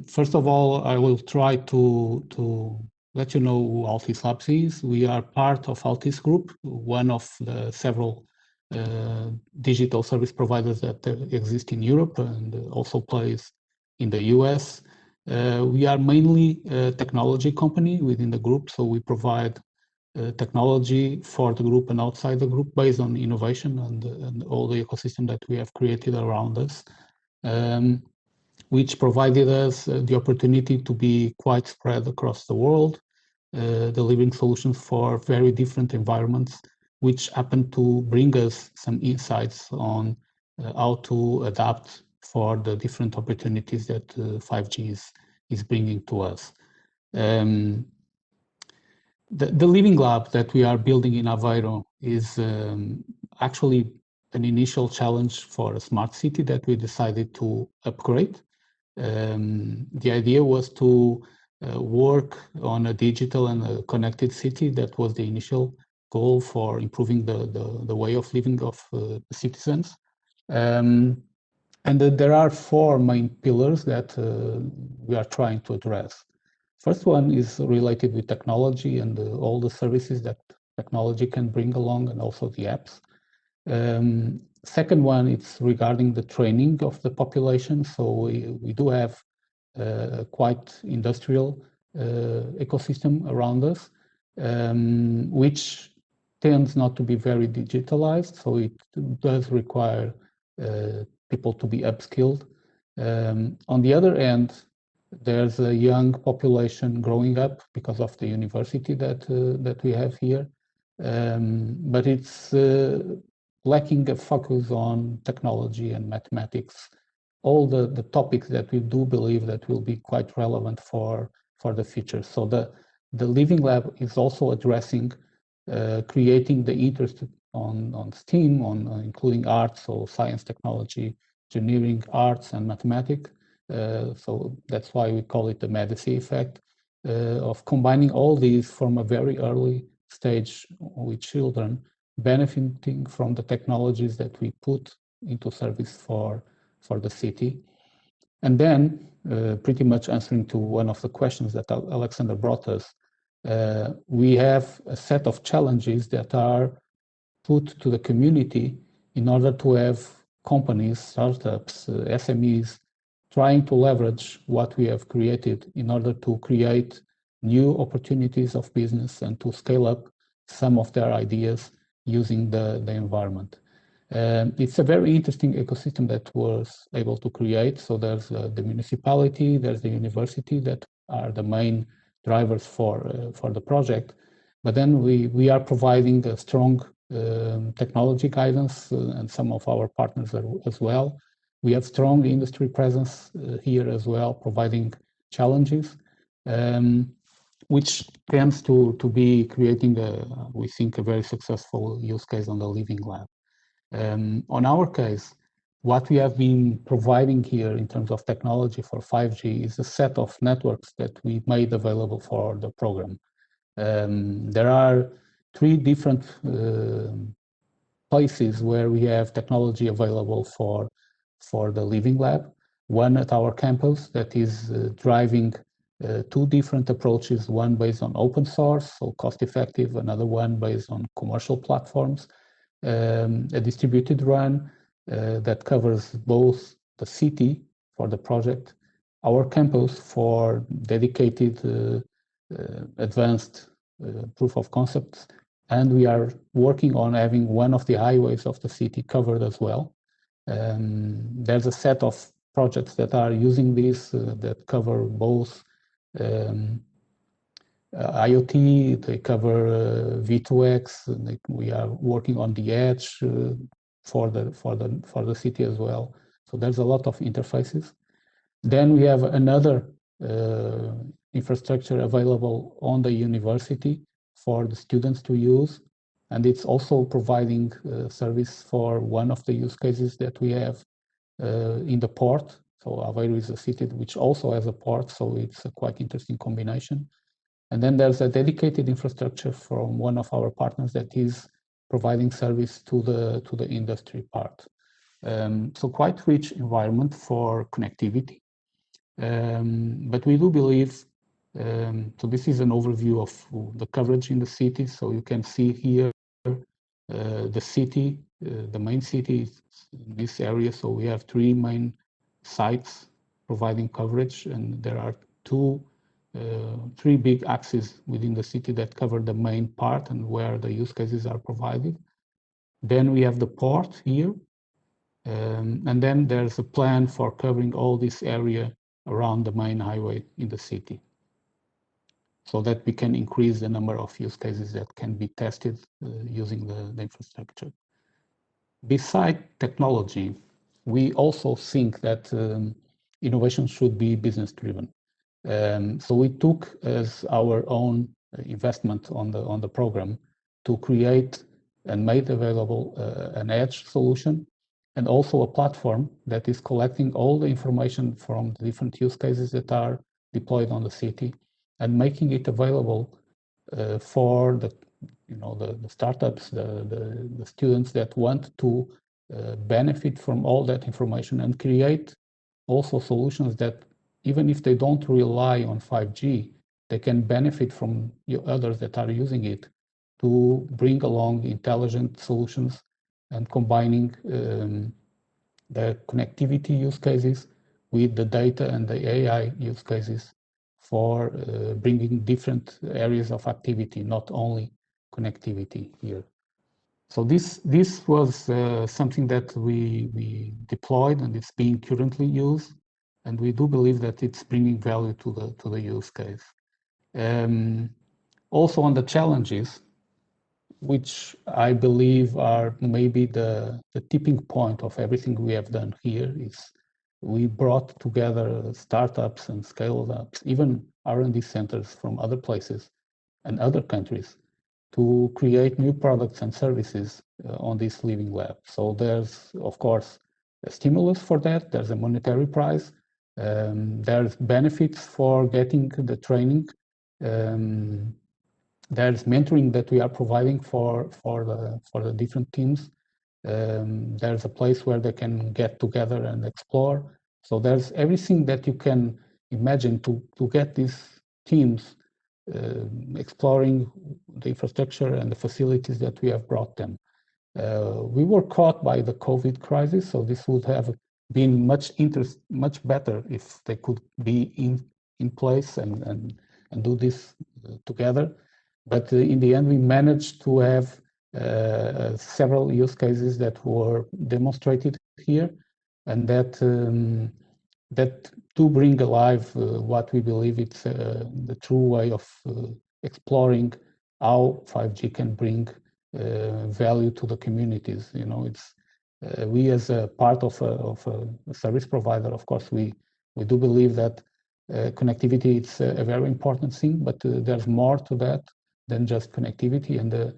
First of all, I will try to let you know who Altis Labs is. We are part of Altis Group, one of the several digital service providers that exist in Europe and also plays in the US. We are mainly a technology company within the group, so we provide technology for the group and outside the group based on innovation and all the ecosystem that we have created around us, which provided us the opportunity to be quite spread across the world, delivering solutions for very different environments, which happen to bring us some insights on how to adapt for the different opportunities that 5G is bringing to us. The Living Lab that we are building in Aveiro is actually an initial challenge for a smart city that we decided to upgrade. The idea was to work on a digital and a connected city. That was the initial goal for improving the way of living of the citizens. And there are four main pillars that we are trying to address. First one is related with technology and all the services that technology can bring along, and also the apps. Second one, it's regarding the training of the population. So we do have a quite industrial ecosystem around us, which tends not to be very digitalized. So it does require people to be upskilled. On the other end, there's a young population growing up because of the university that we have here, but it's lacking a focus on technology and mathematics, all the topics that we do believe that will be quite relevant for the future. So the Living Lab is also addressing creating the interest on STEAM, on including arts, so science, technology, engineering, arts, and mathematics. So that's why we call it the Medici effect of combining all these from a very early stage with children, benefiting from the technologies that we put into service for the city. And then, pretty much answering to one of the questions that Alexander brought us, we have a set of challenges that are put to the community in order to have companies, startups, SMEs, trying to leverage what we have created in order to create new opportunities of business and to scale up some of their ideas using the environment. It's a very interesting ecosystem that was able to create. So there's the municipality, there's the university that are the main drivers for the project. But then we are providing a strong technology guidance and some of our partners as well. We have strong industry presence here as well, providing challenges, which tends to be creating, we think, a very successful use case on the Living Lab. On our case, what we have been providing here in terms of technology for 5G is a set of networks that we made available for the program. There are 3 different places where we have technology available for the Living Lab. One at our campus that is driving 2 different approaches, one based on open source, so cost effective, another one based on commercial platforms, a distributed run that covers both the city for the project, our campus for dedicated advanced proof of concepts, and we are working on having one of the highways of the city covered as well. There's a set of projects that are using this that cover both IoT, they cover V2X. We are working on the edge for the city as well. So there's a lot of interfaces. Then we have another infrastructure available on the university for the students to use, and it's also providing service for one of the use cases that we have in the port. So Aveiro is a city which also has a port, so it's a quite interesting combination. And then there's a dedicated infrastructure from one of our partners that is providing service to the industry part. So quite rich environment for connectivity. But we do believe, so this is an overview of the coverage in the city. So you can see here the city, the main city is in this area. So we have 3 main sites providing coverage, and there are 3 big axes within the city that cover the main part and where the use cases are provided. Then we have the port here, and then there's a plan for covering all this area around the main highway in the city, so that we can increase the number of use cases that can be tested using the infrastructure. Beside technology, we also think that innovation should be business driven. So we took as our own investment on the program to create and made available an edge solution, and also a platform that is collecting all the information from the different use cases that are deployed on the city and making it available for the startups, the students that want to benefit from all that information, and create also solutions that even if they don't rely on 5G, they can benefit from others that are using it to bring along intelligent solutions and combining the connectivity use cases with the data and the AI use cases for bringing different areas of activity, not only connectivity here. So this was something that we deployed, and it's being currently used, and we do believe that it's bringing value to the use case. Also on the challenges, which I believe are maybe the tipping point of everything we have done here, is we brought together startups and scale-ups, even R&D centers from other places and other countries, to create new products and services on this living lab. So there's, of course, a stimulus for that. There's a monetary prize. There's benefits for getting the training. There's mentoring that we are providing for the different teams. There's a place where they can get together and explore. So there's everything that you can imagine to get these teams exploring the infrastructure and the facilities that we have brought them. We were caught by the COVID crisis, so this would have been much better if they could be in place and do this together. But in the end, we managed to have several use cases that were demonstrated here, and that do bring alive what we believe it's the true way of exploring how 5G can bring value to the communities. You know, it's we as a part of a service provider, of course, we do believe that connectivity is a very important thing, but there's more to that than just connectivity. And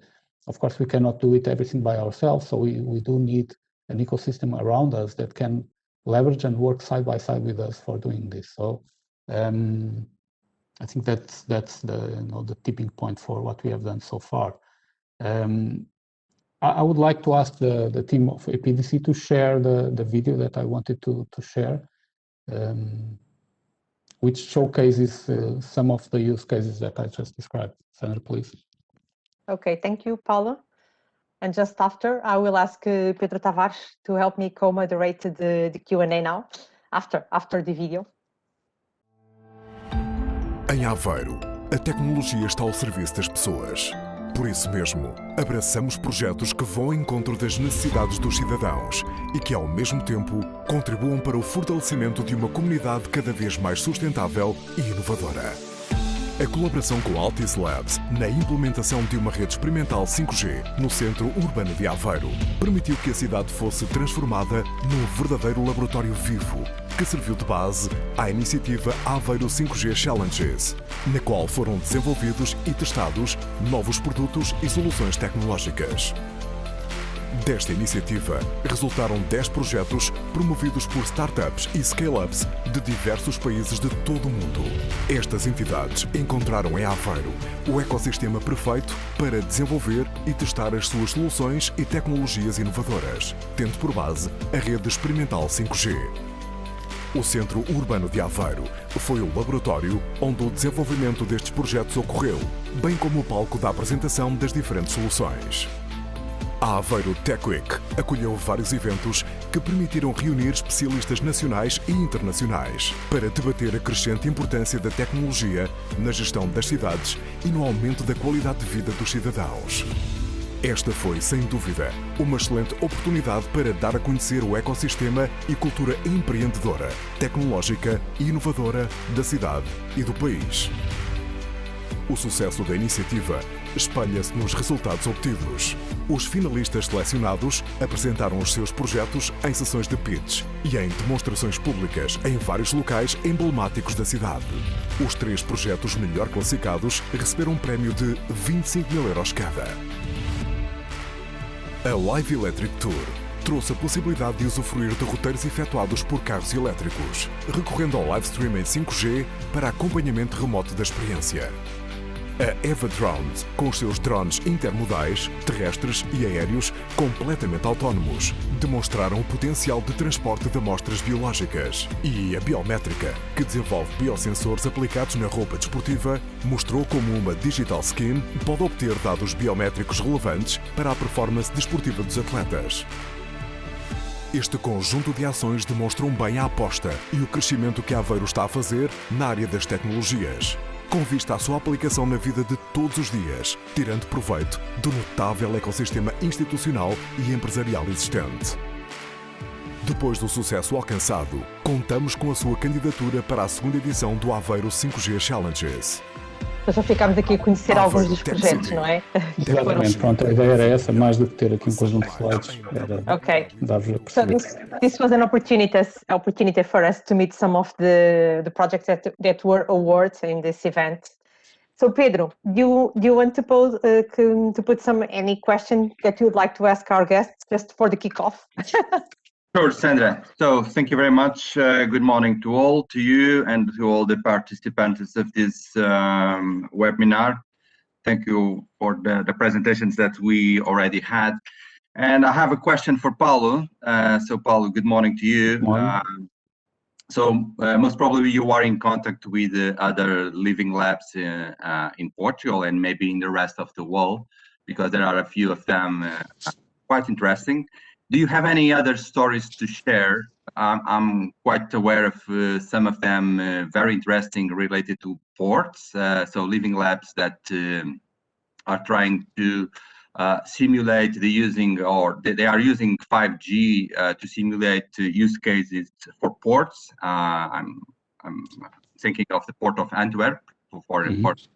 of course, we cannot do it everything by ourselves. So we do need an ecosystem around us that can leverage and work side by side with us for doing this. So I think that's the tipping point for what we have done so far. I would like to ask the team of APDC to share the video that I wanted to share, which showcases some of the use cases that I just described. Sandra, please. Okay, thank you, Paulo. And just after, I will ask Pedro Tavares to help me co-moderate the Q&A now, after the video. Em Aveiro, a tecnologia está ao serviço das pessoas. Por isso mesmo, abraçamos projetos que vão ao encontro das necessidades dos cidadãos e que, ao mesmo tempo, contribuam para o fortalecimento de uma comunidade cada vez mais sustentável e inovadora. A colaboração com a Altis Labs na implementação de uma rede experimental 5G no centro urbano de Aveiro permitiu que a cidade fosse transformada num verdadeiro laboratório vivo, que serviu de base à iniciativa Aveiro 5G Challenges, na qual foram desenvolvidos e testados novos produtos e soluções tecnológicas. Desta iniciativa, resultaram 10 projetos promovidos por startups e scale-ups de diversos países de todo o mundo. Estas entidades encontraram em Aveiro o ecossistema perfeito para desenvolver e testar as suas soluções e tecnologias inovadoras, tendo por base a rede experimental 5G. O Centro Urbano de Aveiro foi o laboratório onde o desenvolvimento destes projetos ocorreu, bem como o palco da apresentação das diferentes soluções. A Aveiro Tech Week acolheu vários eventos que permitiram reunir especialistas nacionais e internacionais para debater a crescente importância da tecnologia na gestão das cidades e no aumento da qualidade de vida dos cidadãos. Esta foi, sem dúvida, uma excelente oportunidade para dar a conhecer o ecossistema e cultura empreendedora, tecnológica e inovadora da cidade e do país. O sucesso da iniciativa espelha-se nos resultados obtidos. Os finalistas selecionados apresentaram os seus projetos em sessões de pitch e em demonstrações públicas em vários locais emblemáticos da cidade. Os 3 projetos melhor classificados receberam um prémio de 25 mil euros cada. A Live Electric Tour trouxe a possibilidade de usufruir de roteiros efetuados por carros elétricos, recorrendo ao live stream em 5G para acompanhamento remoto da experiência. A Eva Drones, com os seus drones intermodais, terrestres e aéreos completamente autónomos, demonstraram o potencial de transporte de amostras biológicas. E a Biométrica, que desenvolve biosensores aplicados na roupa desportiva, mostrou como uma digital skin pode obter dados biométricos relevantes para a performance desportiva dos atletas. Este conjunto de ações demonstram bem a aposta e o crescimento que a Aveiro está a fazer na área das tecnologias, com vista à sua aplicação na vida de todos os dias, tirando proveito do notável ecossistema institucional e empresarial existente. Depois do sucesso alcançado, contamos com a sua candidatura para a segunda edição do Aveiro 5G Challenges. Nós já ficámos aqui a conhecer alguns dos projetos, não é? Exatamente, pronto, a ideia era essa, mais do que ter aqui um conjunto de slides. Okay. Dar-vos a So perceber. this was an opportunity for us to meet some of the projects that were awarded in this event. So Pedro, do you want to put any question that you would like to ask our guests just for the kickoff? Sure, Sandra. So thank you very much. Good morning to all, to you and to all the participants of this webinar. Thank you for the presentations that we already had. And I have a question for Paulo. So Paulo, good morning to you. Most probably you are in contact with other living labs in Portugal and maybe in the rest of the world, because there are a few of them quite interesting. Do you have any other stories to share? I'm quite aware of some of them very interesting related to ports. So living labs that are trying to simulate the using, or they are using 5G to simulate use cases for ports. I'm thinking of the port of Antwerp. For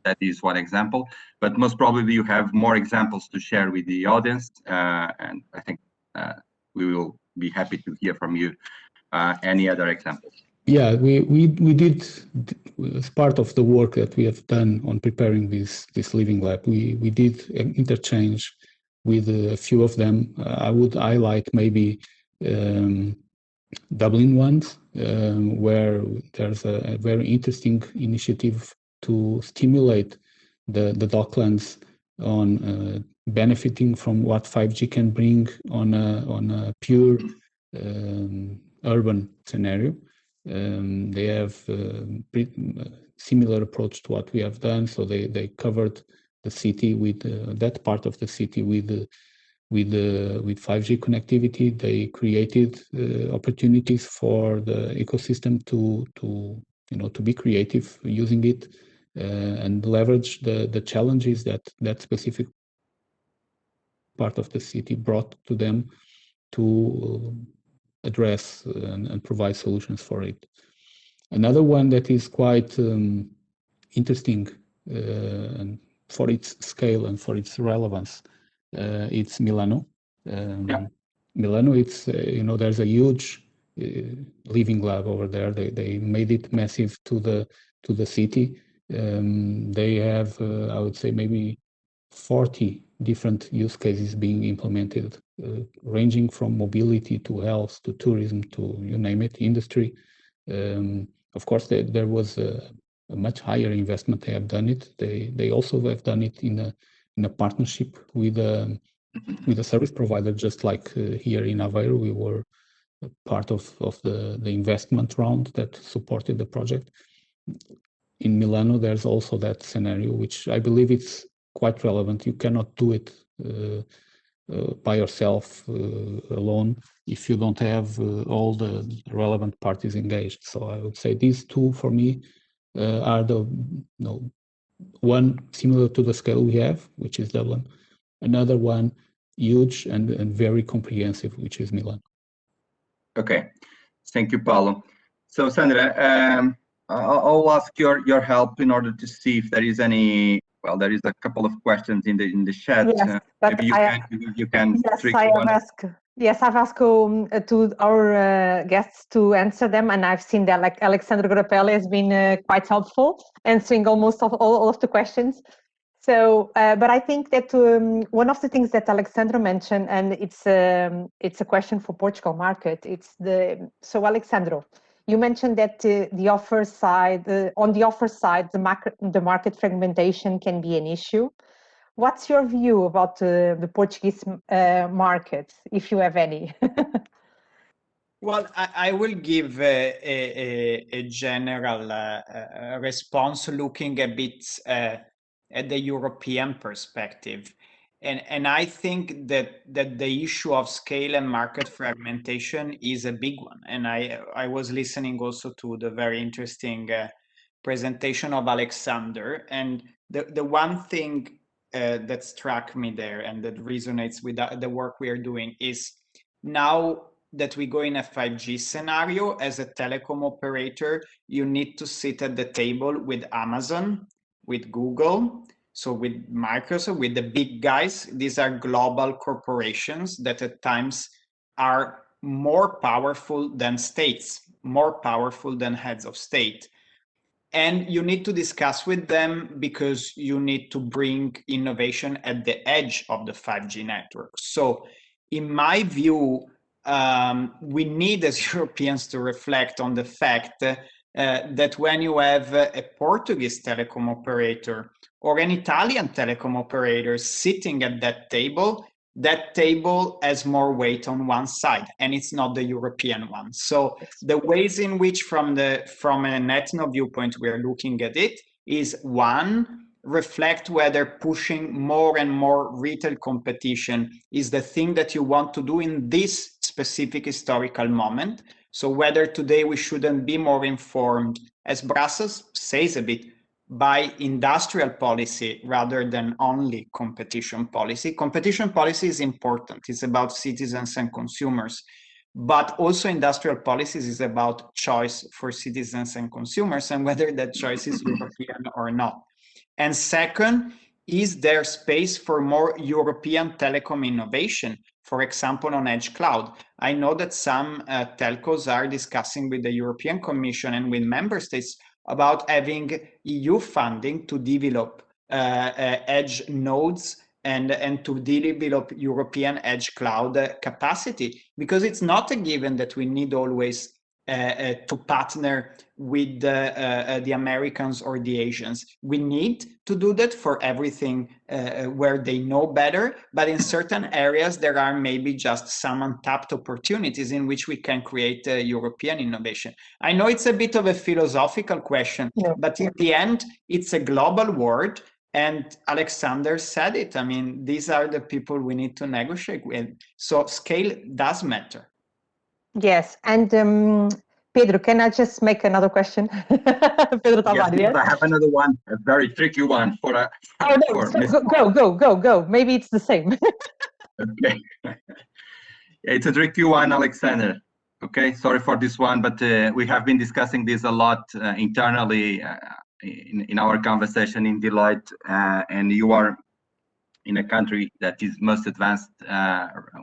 that is one example, but most probably you have more examples to share with the audience, and I think we will be happy to hear from you any other examples. Yeah, we did, as part of the work that we have done on preparing this living lab, we did interchange with a few of them. I would highlight maybe Dublin ones, where there's a very interesting initiative to stimulate the docklands on benefiting from what 5G can bring on a pure urban scenario. They have a similar approach to what we have done. So they covered the city with that part of the city with 5G connectivity. They created opportunities for the ecosystem to be creative using it and leverage the challenges that specific part of the city brought to them to address and provide solutions for it. Another one that is quite interesting and for its scale and for its relevance, it's Milano. Milano, it's there's a huge living lab over there. They made it massive to the city. They have I would say maybe 40 different use cases being implemented, ranging from mobility to health to tourism to you name it, industry. Of course, there was a much higher investment. They have done it. They also have done it in a partnership with a service provider, just like here in Aveiro, we were part of the investment round that supported the project. In Milano, there's also that scenario, which I believe it's quite relevant. You cannot do it by yourself alone if you don't have all the relevant parties engaged. So I would say these two for me are the one similar to the scale we have, which is Dublin, another one huge and very comprehensive, which is Milan. Okay, thank you, Paulo. So Sandra, I'll ask your help in order to see if there is any. Well, there is a couple of questions in the chat. Yes, maybe you can. Yes, I've asked to our guests to answer them, and I've seen that like Alessandro Gropelli has been quite helpful answering almost all of the questions. So, but I think that one of the things that Alessandro mentioned, and it's a question for Portugal market. So Alessandro, you mentioned that the offer side, on the offer side, the market fragmentation can be an issue. What's your view about the Portuguese market, if you have any? Well, I will give a general response looking a bit at the European perspective. And I think that the issue of scale and market fragmentation is a big one. And I was listening also to the very interesting presentation of Alexander. And the one thing that struck me there and that resonates with the work we are doing is now that we go in a 5G scenario, as a telecom operator, you need to sit at the table with Amazon, with Google, so with Microsoft, with the big guys. These are global corporations that at times are more powerful than states, more powerful than heads of state. And you need to discuss with them because you need to bring innovation at the edge of the 5G network. So in my view, we need as Europeans to reflect on the fact that when you have a Portuguese telecom operator or an Italian telecom operator sitting at that table has more weight on one side, and it's not the European one. So the ways in which from an ethno viewpoint we are looking at it is, one, reflect whether pushing more and more retail competition is the thing that you want to do in this specific historical moment. So whether today we shouldn't be more informed, as Brussels says a bit, by industrial policy rather than only competition policy. Competition policy is important. It's about citizens and consumers. But also industrial policies is about choice for citizens and consumers and whether that choice is European or not. And second, is there space for more European telecom innovation? For example, on edge cloud. I know that some telcos are discussing with the European Commission and with member states about having EU funding to develop edge nodes and to develop European edge cloud capacity, because it's not a given that we need always to partner with the Americans or the Asians. We need to do that for everything where they know better, but in certain areas there are maybe just some untapped opportunities in which we can create European innovation. I know it's a bit of a philosophical question, but in the end, it's a global world. And Alexander said it. I mean, these are the people we need to negotiate with. So scale does matter. Yes, and Pedro, can I just make another question? Pedro Tavares. Yes, I have another one, a very tricky one for a. Oh no! Go! Maybe it's the same. Okay, it's a tricky one, Alexander. Okay, sorry for this one, but we have been discussing this a lot internally in our conversation in Deloitte, and you are in a country that is most advanced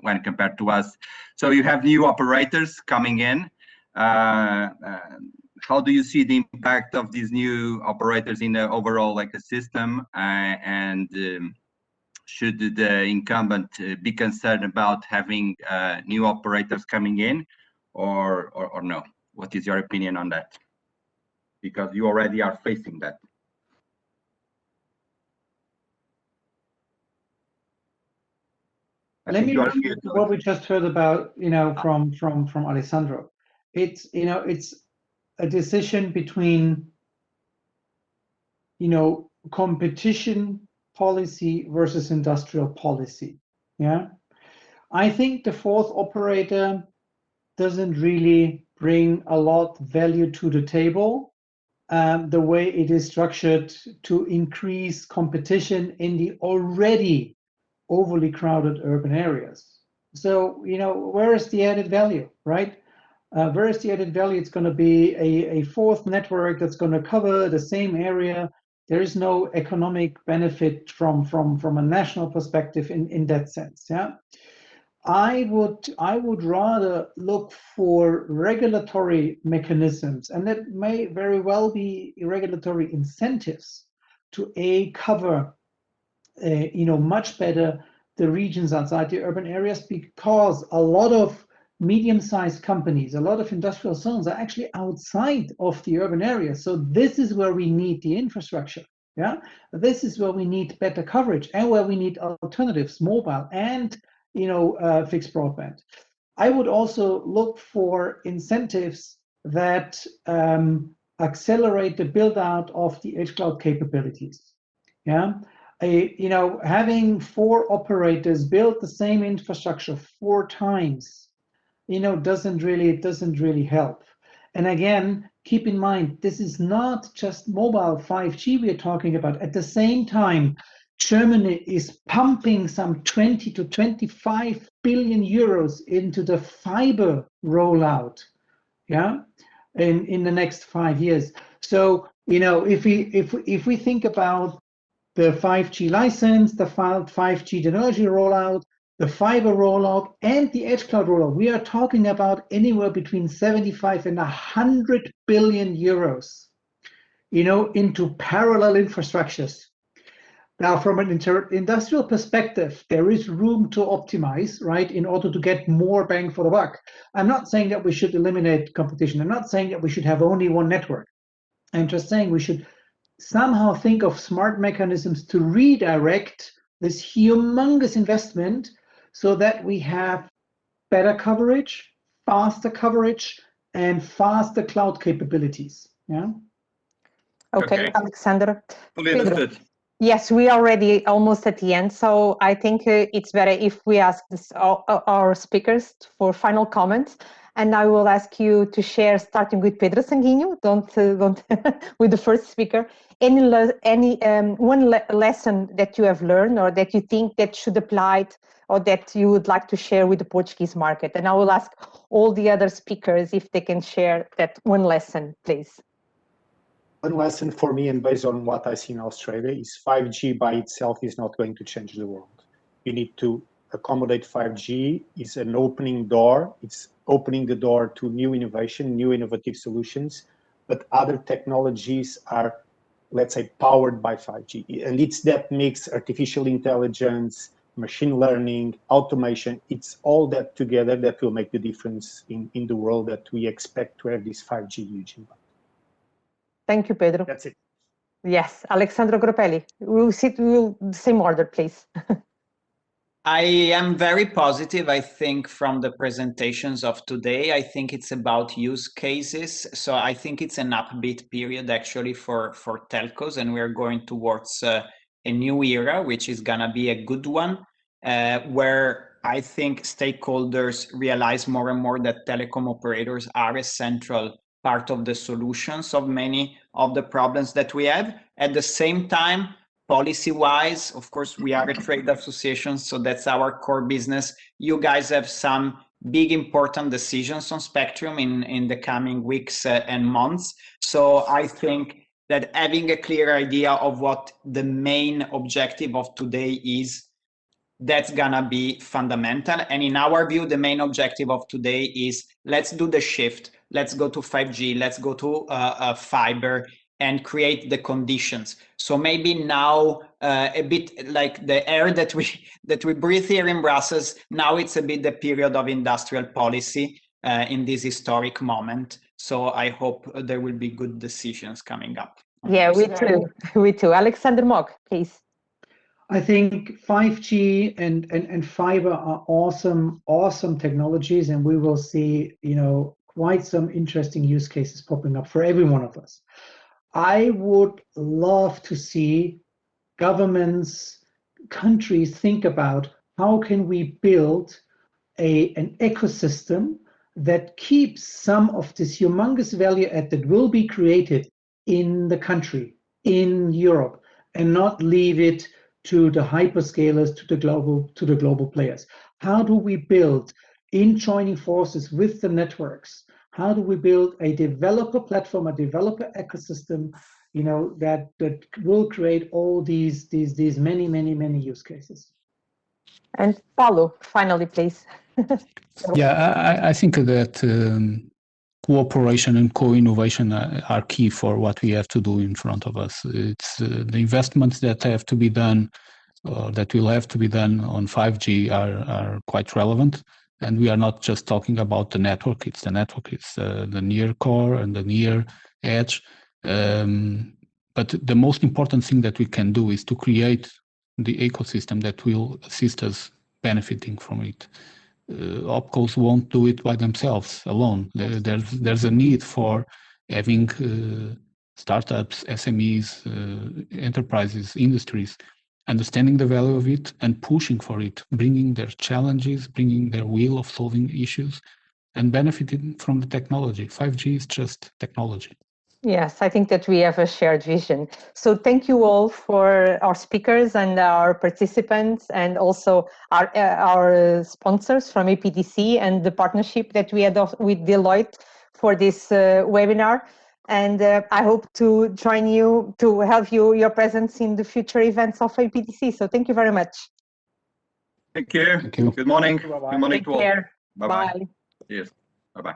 when compared to us. So you have new operators coming in. How do you see the impact of these new operators in the overall ecosystem? And should the incumbent be concerned about having new operators coming in, or no? What is your opinion on that? Because you already are facing that. Let me repeat what we just heard about, from Alessandro. It's a decision between, competition policy versus industrial policy. Yeah, I think the fourth operator doesn't really bring a lot of value to the table. The way it is structured to increase competition in the already overly crowded urban areas. So, where is the added value, right? Where is the added value? It's going to be a fourth network that's going to cover the same area. There is no economic benefit from a national perspective in that sense. Yeah, I would rather look for regulatory mechanisms, and that may very well be regulatory incentives to cover much better the regions outside the urban areas, because a lot of medium-sized companies, a lot of industrial zones are actually outside of the urban areas. So this is where we need the infrastructure. Yeah, this is where we need better coverage and where we need alternatives, mobile and fixed broadband. I would also look for incentives that accelerate the build out of the edge cloud capabilities. Yeah. Having 4 operators build the same infrastructure 4 times, doesn't really help. And again, keep in mind, this is not just mobile 5G we're talking about. At the same time, Germany is pumping some 20 to 25 billion euros into the fiber rollout, yeah, in the next 5 years. So, if we think about the 5G license, the 5G technology rollout, the fiber rollout, and the edge cloud rollout, we are talking about anywhere between 75 and 100 billion euros, into parallel infrastructures. Now, from an industrial perspective, there is room to optimize, right, in order to get more bang for the buck. I'm not saying that we should eliminate competition. I'm not saying that we should have only one network. I'm just saying we should somehow think of smart mechanisms to redirect this humongous investment so that we have better coverage, faster coverage, and faster cloud capabilities. Yeah. Okay. Alexander. Understood. Yes, we are already almost at the end, so I think it's better if we ask our speakers for final comments. And I will ask you to share, starting with Pedro Sanguinho, don't with the first speaker, any one lesson that you have learned or that you think that should apply or that you would like to share with the Portuguese market. And I will ask all the other speakers if they can share that one lesson, please. One lesson for me, and based on what I see in Australia, is 5G by itself is not going to change the world. You need to accommodate 5G. It's an opening door. It's opening the door to new innovation, new innovative solutions, but other technologies are, let's say, powered by 5G. And it's that mix, artificial intelligence, machine learning, automation, it's all that together that will make the difference in the world that we expect to have this 5G huge impact. Thank you, Pedro. That's it. Yes, Alessandro Gropelli. We'll sit the same order, please. I am very positive, I think, from the presentations of today. I think it's about use cases. So I think it's an upbeat period actually for telcos, and we're going towards a new era, which is gonna be a good one, where I think stakeholders realize more and more that telecom operators are a central part of the solutions of many of the problems that we have. At the same time, policy-wise, of course, we are a trade association, so that's our core business. You guys have some big important decisions on spectrum in the coming weeks and months. So I think that having a clear idea of what the main objective of today is, that's gonna be fundamental. And in our view, the main objective of today is let's do the shift. Let's go to 5G, let's go to fiber and create the conditions. So maybe now a bit like the air that we breathe here in Brussels. Now it's a bit the period of industrial policy in this historic moment. So I hope there will be good decisions coming up. Yeah, we too. We too. Alessandro Mogg, please. I think 5G and fiber are awesome technologies, and we will see, quite some interesting use cases popping up for every one of us. I would love to see governments, countries think about how can we build an ecosystem that keeps some of this humongous value add that will be created in the country, in Europe, and not leave it to the hyperscalers, to the global players. How do we build, in joining forces with the networks, how do we build a developer platform, a developer ecosystem, that will create all these many use cases? And Paulo, finally, please. Yeah, I think that cooperation and co-innovation are key for what we have to do in front of us. It's the investments that have to be done, that will have to be done on 5G are quite relevant. And we are not just talking about the network, it's the network, it's the near core and the near edge. But the most important thing that we can do is to create the ecosystem that will assist us benefiting from it. Opcos won't do it by themselves alone. There's a need for having startups, SMEs, enterprises, industries, understanding the value of it and pushing for it, bringing their challenges, bringing their will of solving issues, and benefiting from the technology. 5G is just technology. Yes, I think that we have a shared vision. So thank you all for our speakers and our participants, and also our sponsors from APDC and the partnership that we had with Deloitte for this webinar. And I hope to join you, to have your presence in the future events of APDC. So thank you very much. Thank you. Thank you. Good morning. Bye-bye. Good morning Take to all. care. Bye-bye. Bye. Cheers. Bye-bye.